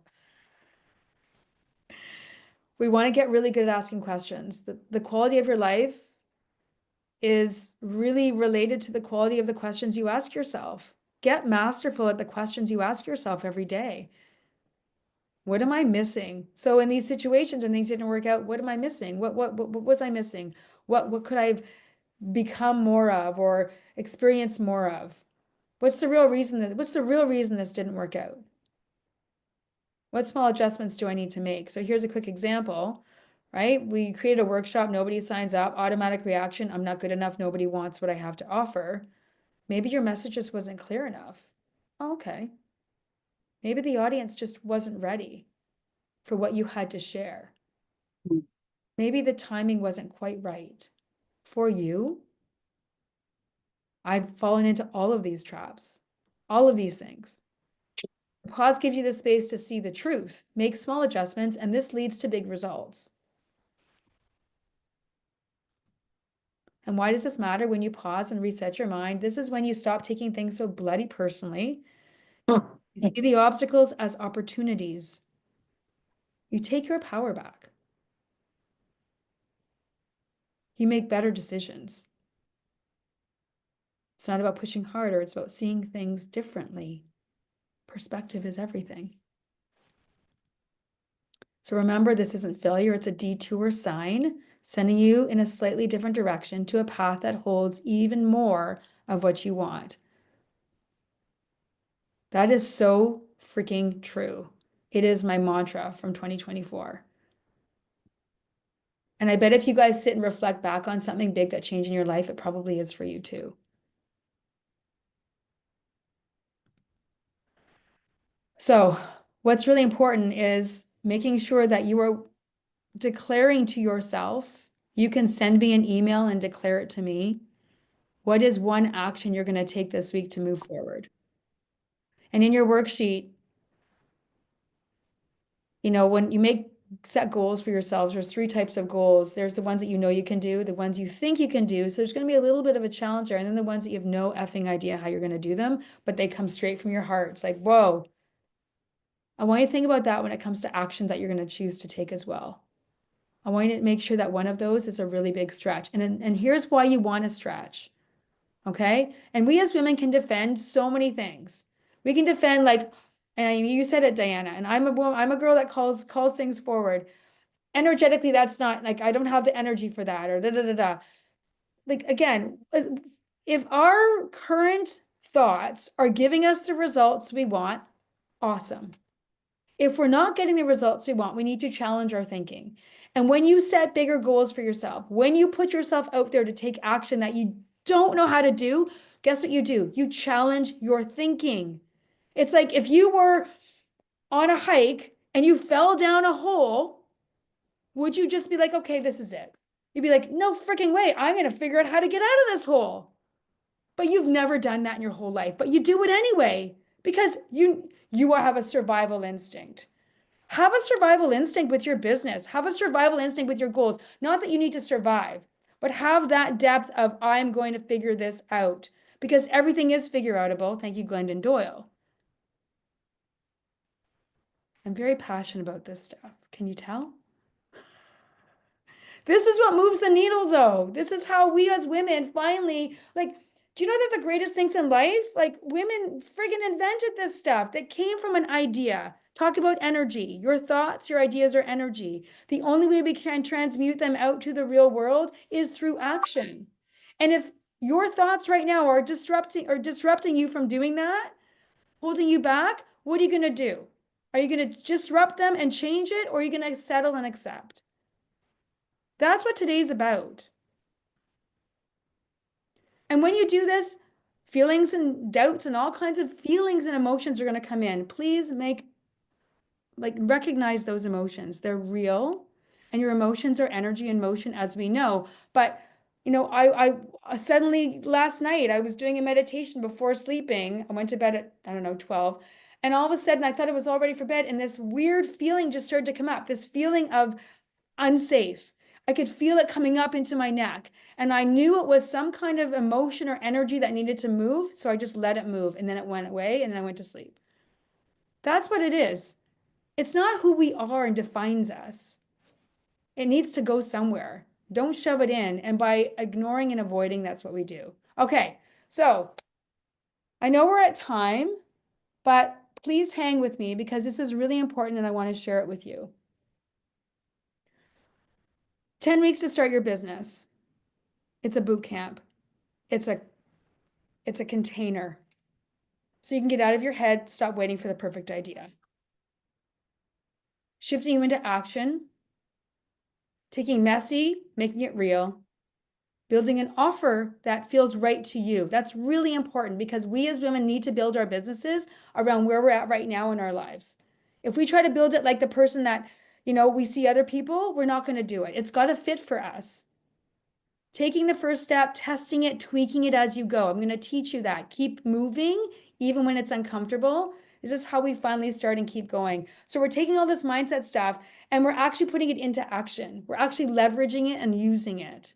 We want to get really good at asking questions. The quality of your life is really related to the quality of the questions you ask yourself. Get masterful at the questions you ask yourself every day. What am I missing? So in these situations when things didn't work out, what am I missing? What was I missing? What could I have become more of or experience more of? What's the real reason this didn't work out? What small adjustments do I need to make? So here's a quick example, right? We created a workshop, nobody signs up, automatic reaction, I'm not good enough, nobody wants what I have to offer. Maybe your message just wasn't clear enough. Oh, okay. Maybe the audience just wasn't ready for what you had to share. Maybe the timing wasn't quite right for you. I've fallen into all of these traps, all of these things. Pause gives you the space to see the truth, make small adjustments, and this leads to big results. And why does this matter when you pause and reset your mind? This is when you stop taking things so bloody personally. You see the obstacles as opportunities. You take your power back. You make better decisions. It's not about pushing harder, it's about seeing things differently. Perspective is everything. So remember, this isn't failure, it's a detour sign sending you in a slightly different direction to a path that holds even more of what you want. That is so freaking true. It is my mantra from 2024. And I bet if you guys sit and reflect back on something big that changed in your life, it probably is for you too. So, what's really important is making sure that you are declaring to yourself, you can send me an email and declare it to me. What is one action you're going to take this week to move forward? And in your worksheet, when you set goals for yourselves, there's three types of goals. There's the ones that you know you can do, the ones you think you can do. So there's going to be a little bit of a challenge there. And then the ones that you have no effing idea how you're going to do them, but they come straight from your heart. It's like, whoa, I want you to think about that when it comes to actions that you're going to choose to take as well. I want you to make sure that one of those is a really big stretch. And here's why you want to stretch. Okay. And we as women can defend so many things. We can defend like, and you said it, Diana, and I'm a girl that calls things forward. Energetically, that's not like I don't have the energy for that or da da da da. Like again, if our current thoughts are giving us the results we want, awesome. If we're not getting the results we want, we need to challenge our thinking. And when you set bigger goals for yourself, when you put yourself out there to take action that you don't know how to do, guess what you do? You challenge your thinking. It's like if you were on a hike and you fell down a hole, would you just be like, okay, this is it? You'd be like, no freaking way. I'm going to figure out how to get out of this hole. But you've never done that in your whole life, but you do it anyway because you have a survival instinct. Have a survival instinct with your business. Have a survival instinct with your goals. Not that you need to survive, but have that depth of I'm going to figure this out because everything is figure outable. Thank you, Glendon Doyle. I'm very passionate about this stuff. Can you tell? This is what moves the needle, though. This is how we as women finally, like, do you know that the greatest things in life, like women friggin' invented this stuff that came from an idea. Talk about energy. Your thoughts, your ideas are energy. The only way we can transmute them out to the real world is through action. And if your thoughts right now are disrupting you from doing that, holding you back, what are you going to do? Are you going to disrupt them and change it, or are you going to settle and accept? That's what today's about. And when you do this, feelings and doubts and all kinds of feelings and emotions are going to come in. Please recognize those emotions. They're real, and your emotions are energy and motion, as we know. But I suddenly last night I was doing a meditation before sleeping. I went to bed at, I don't know, 12. And all of a sudden I thought it was all ready for bed. And this weird feeling just started to come up, this feeling of unsafe. I could feel it coming up into my neck. And I knew it was some kind of emotion or energy that needed to move. So I just let it move. And then it went away and then I went to sleep. That's what it is. It's not who we are and defines us. It needs to go somewhere. Don't shove it in. And by ignoring and avoiding, that's what we do. Okay. So I know we're at time, but please hang with me because this is really important and I want to share it with you. 10 weeks to start your business. It's a boot camp. It's a container. So you can get out of your head, stop waiting for the perfect idea. Shifting you into action, taking messy, making it real, building an offer that feels right to you. That's really important because we as women need to build our businesses around where we're at right now in our lives. If we try to build it like the person that, we see other people, we're not going to do it. It's got to fit for us. Taking the first step, testing it, tweaking it as you go. I'm going to teach you that. Keep moving, even when it's uncomfortable. This is how we finally start and keep going. So we're taking all this mindset stuff and we're actually putting it into action. We're actually leveraging it and using it.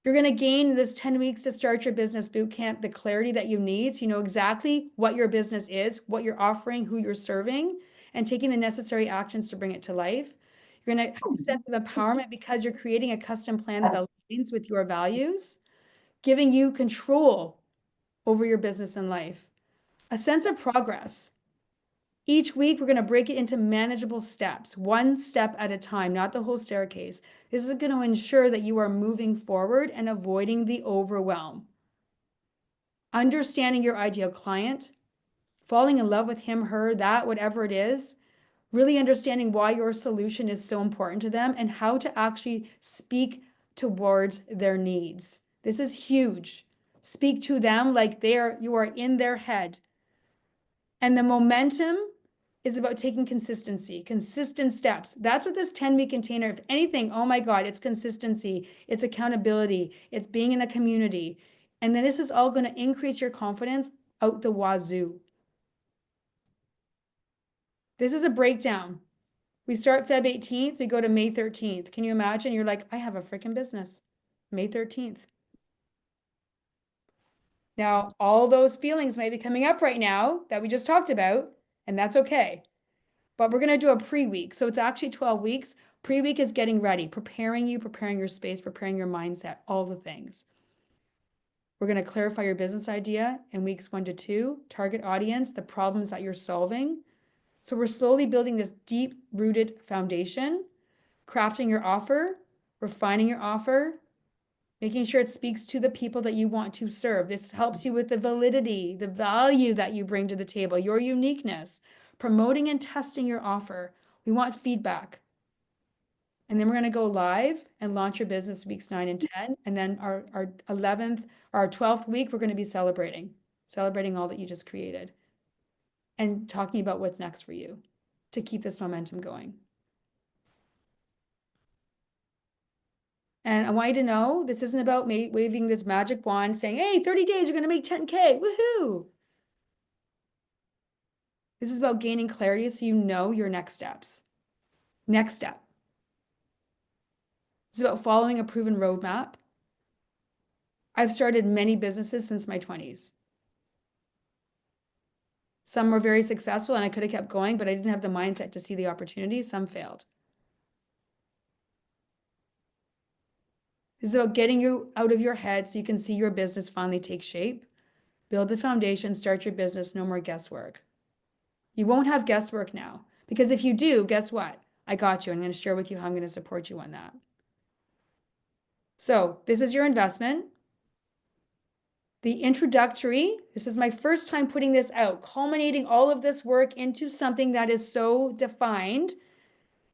You're going to gain this 10 weeks to start your business bootcamp, the clarity that you need so you know exactly what your business is, what you're offering, who you're serving. and taking the necessary actions to bring it to life. You're going to have a sense of empowerment because you're creating a custom plan that aligns with your values, giving you control over your business and life. A sense of progress. Each week, we're going to break it into manageable steps, one step at a time, not the whole staircase. This is going to ensure that you are moving forward and avoiding the overwhelm. Understanding your ideal client, falling in love with him, her, that, whatever it is, really understanding why your solution is so important to them and how to actually speak towards their needs. This is huge. Speak to them like you are in their head. And the momentum is about taking consistency, consistent steps. That's what this 10-week container, if anything, oh my God, it's consistency, it's accountability, it's being in a community. And then this is all going to increase your confidence out the wazoo. This is a breakdown. We start Feb 18th, we go to May 13th. Can you imagine? You're like, I have a freaking business. May 13th. Now, all those feelings might be coming up right now that we just talked about, and that's okay. But we're going to do a pre-week. So it's actually 12 weeks. Pre-week is getting ready, preparing you, preparing your space, preparing your mindset, all the things. We're going to clarify your business idea in weeks 1 to 2, target audience, the problems that you're solving. So we're slowly building this deep-rooted foundation, crafting your offer, refining your offer, making sure it speaks to the people that you want to serve. This helps you with the validity, the value that you bring to the table, your uniqueness, promoting and testing your offer. We want feedback. And then we're going to go live and launch your business weeks 9 and 10. And then our 11th, our 12th week, we're going to be celebrating all that you just created and talking about what's next for you to keep this momentum going. And I want you to know this isn't about waving this magic wand saying, hey, 30 days, you're going to make 10K. Woohoo. This is about gaining clarity so you know your next steps. Next step. It's about following a proven roadmap. I've started many businesses since my 20s. Some were very successful and I could have kept going, but I didn't have the mindset to see the opportunity. Some failed. This is about getting you out of your head so you can see your business finally take shape. Build the foundation, start your business, no more guesswork. You won't have guesswork now because if you do, guess what? I got you. I'm going to share with you how I'm going to support you on that. So this is your investment. The introductory, this is my first time putting this out, culminating all of this work into something that is so defined.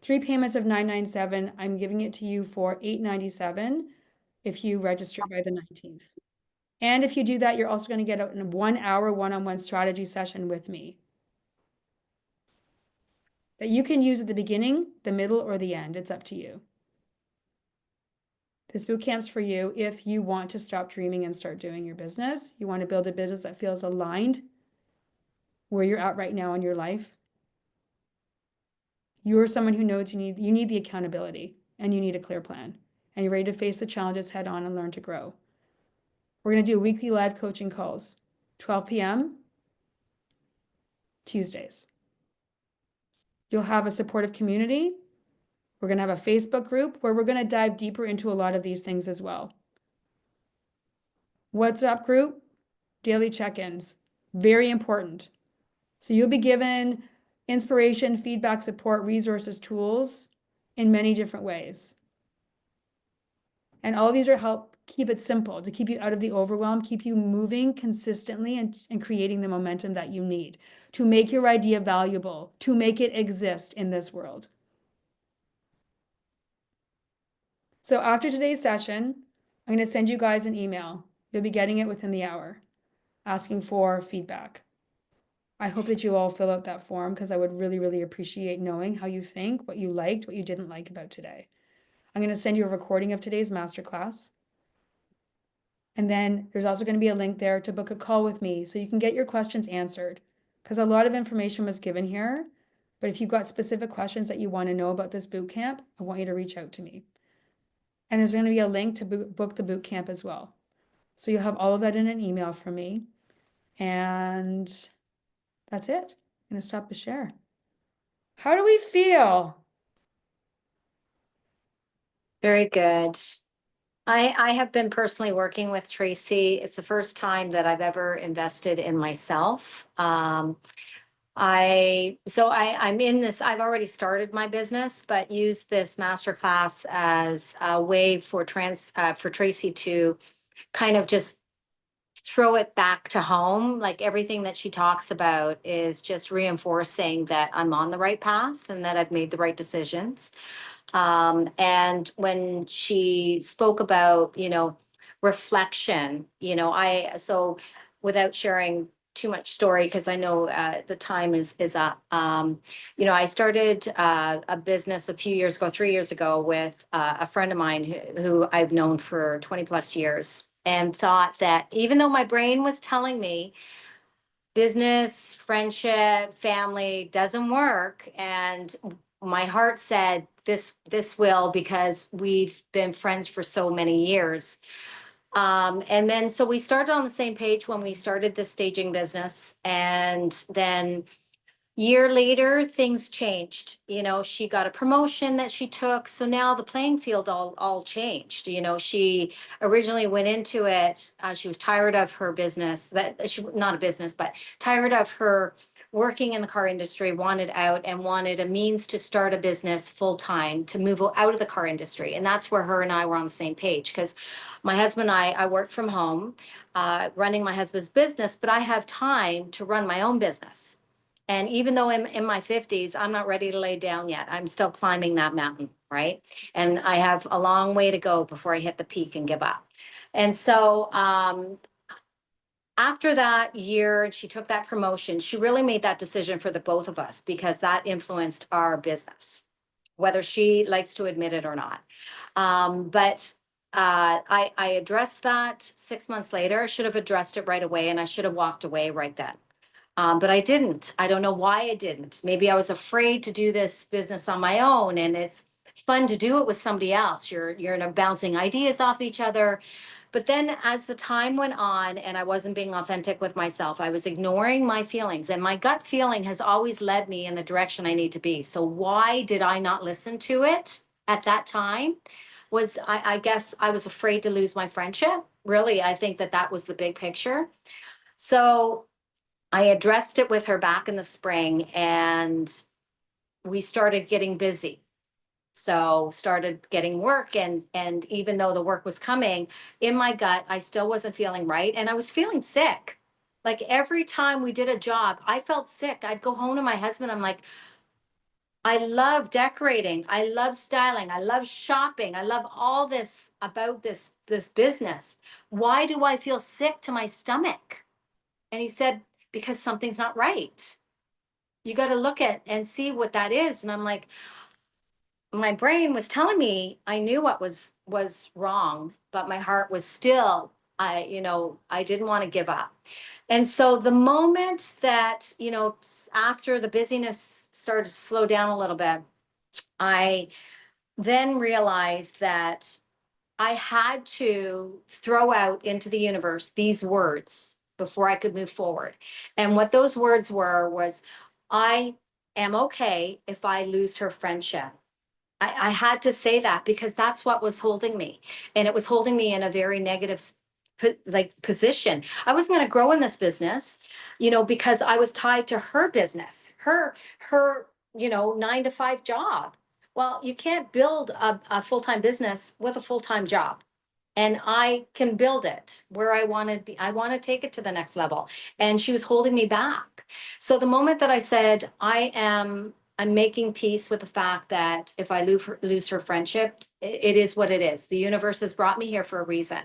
3 payments of $997. I'm giving it to you for $897 if you register by the 19th. And if you do that, you're also going to get a 1-hour one-on-one strategy session with me that you can use at the beginning, the middle, or the end. It's up to you. This boot camp's for you if you want to stop dreaming and start doing your business. You want to build a business that feels aligned where you're at right now in your life. You're someone who knows you need the accountability and you need a clear plan. And you're ready to face the challenges head on and learn to grow. We're going to do weekly live coaching calls, 12 p.m. Tuesdays. You'll have a supportive community. We're going to have a Facebook group where we're going to dive deeper into a lot of these things as well. WhatsApp group, daily check-ins, very important. So you'll be given inspiration, feedback, support, resources, tools in many different ways. And all of these are help keep it simple, to keep you out of the overwhelm, keep you moving consistently and creating the momentum that you need to make your idea valuable, to make it exist in this world. So after today's session, I'm going to send you guys an email. You'll be getting it within the hour, asking for feedback. I hope that you all fill out that form because I would really, really appreciate knowing how you think, what you liked, what you didn't like about today. I'm going to send you a recording of today's masterclass. And then there's also going to be a link there to book a call with me so you can get your questions answered. Because a lot of information was given here. But if you've got specific questions that you want to know about this boot camp, I want you to reach out to me. And there's going to be a link to book the boot camp as well. So you'll have all of that in an email from me. And that's it. I'm going to stop the share. How do we feel?
Very good. I have been personally working with Tracy. It's the first time that I've ever invested in myself. I'm in this, I've already started my business, but use this masterclass as a way for Tracy to kind of just throw it back to home. Like everything that she talks about is just reinforcing that I'm on the right path and that I've made the right decisions. And when she spoke about, reflection, without sharing too much story, because I know the time is up. I started a business a few years ago, 3 years ago, with a friend of mine who I've known for 20 plus years, and thought that even though my brain was telling me business, friendship, family doesn't work, and my heart said this will, because we've been friends for so many years. And then so we started on the same page when we started the staging business, and then year later things changed. She got a promotion that she took, so now the playing field all changed. She originally went into it, she was tired of her business, that she, not a business, but tired of her working in the car industry, wanted out and wanted a means to start a business full time, to move out of the car industry. And that's where her and I were on the same page, because my husband and I work from home, running my husband's business, but I have time to run my own business. And even though I'm in my 50s, I'm not ready to lay down yet. I'm still climbing that mountain, right? And I have a long way to go before I hit the peak and give up. And so after that year, she took that promotion. She really made that decision for the both of us, because that influenced our business, whether she likes to admit it or not. But I addressed that 6 months later. I should have addressed it right away, and I should have walked away right then. But I didn't. I don't know why I didn't. Maybe I was afraid to do this business on my own, and it's fun to do it with somebody else. You're bouncing ideas off each other. But then as the time went on and I wasn't being authentic with myself, I was ignoring my feelings, and my gut feeling has always led me in the direction I need to be. So why did I not listen to it at that time? I guess I was afraid to lose my friendship. Really, I think that was the big picture. So I addressed it with her back in the spring, and we started getting busy. So started getting work, and even though the work was coming, in my gut, I still wasn't feeling right, and I was feeling sick. Like every time we did a job, I felt sick. I'd go home to my husband. I'm like, I love decorating. I love styling. I love shopping. I love all this about this business. Why do I feel sick to my stomach? And he said, because something's not right. You got to look at and see what that is. And I'm like, my brain was telling me I knew what was wrong, but my heart was still, I didn't want to give up. And so the moment that, after the busyness started to slow down a little bit, I then realized that I had to throw out into the universe these words before I could move forward. And what those words were was, I am okay if I lose her friendship. I had to say that, because that's what was holding me. And it was holding me in a very negative position. I wasn't going to grow in this business, because I was tied to her business, her 9 to 5 job. Well, you can't build a full-time business with a full-time job. And I can build it where I want to be. I want to take it to the next level. And she was holding me back. So the moment that I said, I'm making peace with the fact that if I lose her friendship, it is what it is. The universe has brought me here for a reason.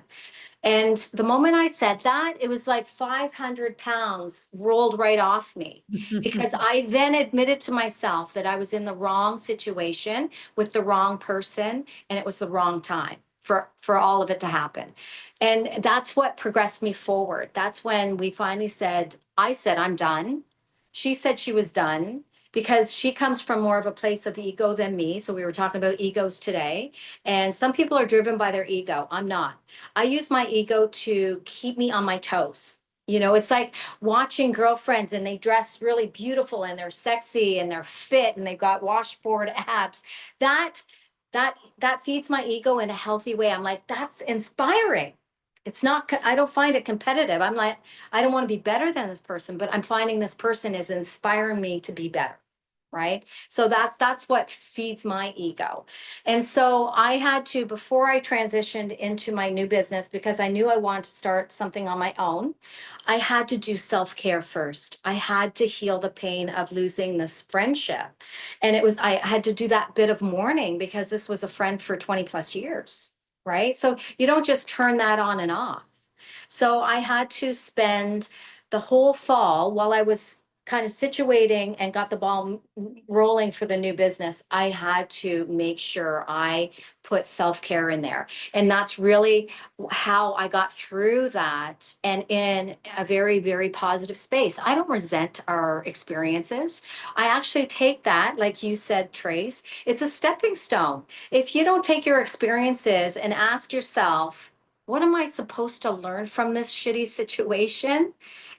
And the moment I said that, it was like 500 pounds rolled right off me, because I then admitted to myself that I was in the wrong situation with the wrong person, and it was the wrong time for all of it to happen. And that's what progressed me forward. That's when we finally said, I said, I'm done. She said she was done, because she comes from more of a place of ego than me. So we were talking about egos today. And some people are driven by their ego. I'm not. I use my ego to keep me on my toes. You know, it's like watching girlfriends and they dress really beautiful and they're sexy and they're fit and they've got washboard abs. That that feeds my ego in a healthy way. I'm like, that's inspiring. It's not, I don't find it competitive. I'm like, I don't want to be better than this person, but I'm finding this person is inspiring me to be better. Right. So that's what feeds my ego. And so I had to, before I transitioned into my new business, because I knew I wanted to start something on my own, I had to do self-care first. I had to heal the pain of losing this friendship. And it was, I had to do that bit of mourning because this was a friend for 20 plus years. Right. So you don't just turn that on and off. So I had to spend the whole fall while I was kind of situating and got the ball rolling for the new business. I had to make sure I put self-care in there. And that's really how I got through that and in a very, very positive space. I don't resent our experiences. I actually take that, like you said, Trace, it's a stepping stone. If you don't take your experiences and ask yourself, what am I supposed to learn from this shitty situation?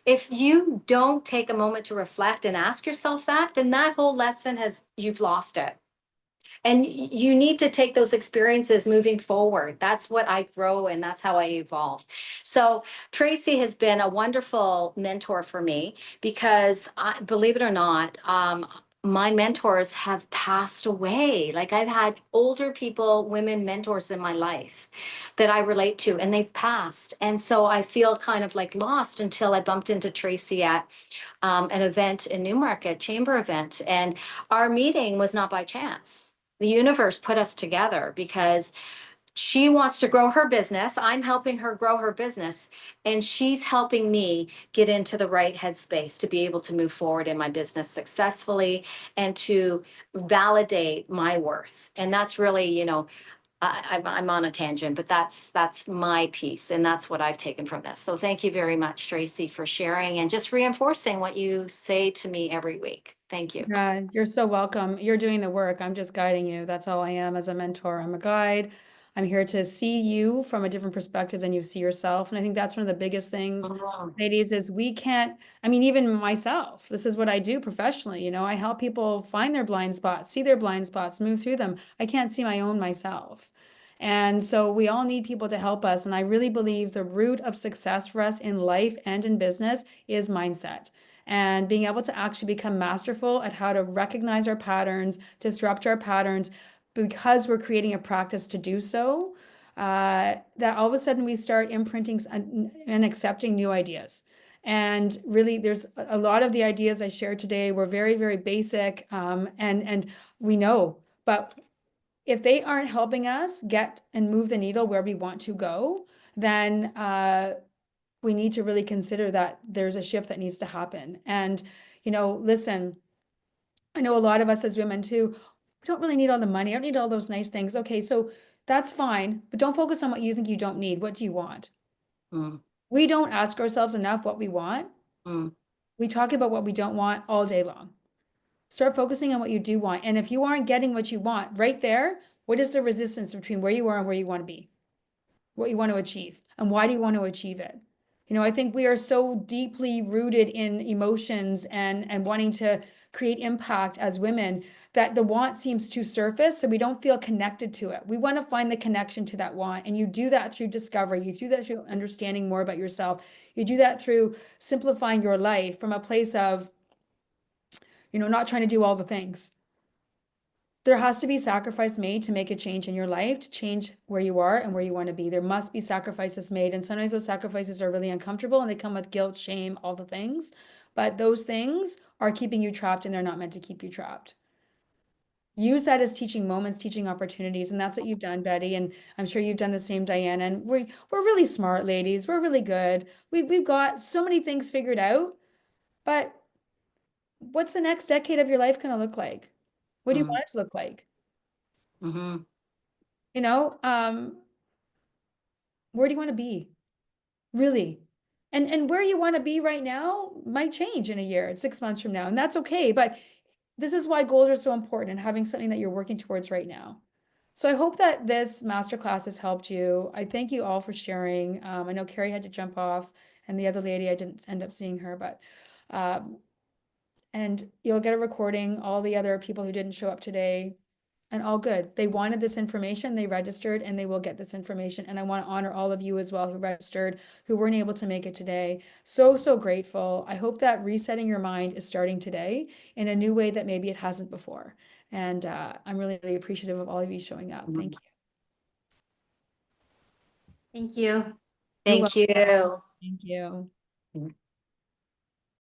If you don't take a moment to reflect and ask yourself that, then that whole lesson has, you've lost it. And you need to take those experiences moving forward. That's what I grow and that's how I evolve. So Tracy has been a wonderful mentor for me because believe it or not, my mentors have passed away. Like I've had older people, women mentors in my life that I relate to, and they've passed. And so I feel kind of like lost until I bumped into Tracy at an event in Newmarket, chamber event. And our meeting was not by chance. The universe put us together because she wants to grow her business. I'm helping her grow her business, and she's helping me get into the right headspace to be able to move forward in my business successfully and to validate my worth. And that's really, you know, I'm on a tangent, but that's my piece, and that's what I've taken from this. So thank you very much, Tracy, for sharing and just reinforcing what you say to me every week. Thank you.
Yeah, you're so welcome. You're doing the work. I'm just guiding you. That's all I am as a mentor. I'm a guide. I'm here to see you from a different perspective than you see yourself. And I think that's one of the biggest things,
Mhm.
ladies, is we can't, I mean, even myself, this is what I do professionally. You know, I help people find their blind spots, see their blind spots, move through them. I can't see my own myself. And so we all need people to help us. And I really believe the root of success for us in life and in business is mindset and being able to actually become masterful at how to recognize our patterns, disrupt our patterns, because we're creating a practice to do so, that all of a sudden we start imprinting and accepting new ideas. And really, there's a lot of the ideas I shared today were very, very basic, and we know, but if they aren't helping us get and move the needle where we want to go, then we need to really consider that there's a shift that needs to happen. And, you know, listen, I know a lot of us as women too, we don't really need all the money. I don't need all those nice things. Okay, so that's fine, but don't focus on what you think you don't need. What do you want?
Mm,
We don't ask ourselves enough what we want.
mm,
We talk about what we don't want all day long. Start focusing on what you do want. And if you aren't getting what you want right there, what is the resistance between where you are and where you want to be? What you want to achieve and why do you want to achieve it? You know, I think we are so deeply rooted in emotions and wanting to create impact as women that the want seems too surface, so we don't feel connected to it. We want to find the connection to that want, and you do that through discovery. You do that through understanding more about yourself. You do that through simplifying your life from a place of, you know, not trying to do all the things. There has to be sacrifice made to make a change in your life, to change where you are and where you want to be. There must be sacrifices made. And sometimes those sacrifices are really uncomfortable and they come with guilt, shame, all the things. But those things are keeping you trapped and they're not meant to keep you trapped. Use that as teaching moments, teaching opportunities. And that's what you've done, Betty. And I'm sure you've done the same, Diana. And we're really smart, ladies. We're really good. We've got so many things figured out. But what's the next decade of your life going to look like? What do you
mm,
want it to look like?
mhm,
You know, where do you want to be? Really? And where you want to be right now might change in a year, 6 months from now, and that's okay. But this is why goals are so important and having something that you're working towards right now. So I hope that this masterclass has helped you. I thank you all for sharing. I know Carrie had to jump off and the other lady, I didn't end up seeing her, but and you'll get a recording, all the other people who didn't show up today, and all good. They wanted this information, they registered, and they will get this information. And I want to honor all of you as well who registered, who weren't able to make it today. So, so grateful. I hope that resetting your mind is starting today in a new way that maybe it hasn't before. And I'm really, really appreciative of all of you showing up. Thank you.
Thank you.
You're
Thank you.
Thank you.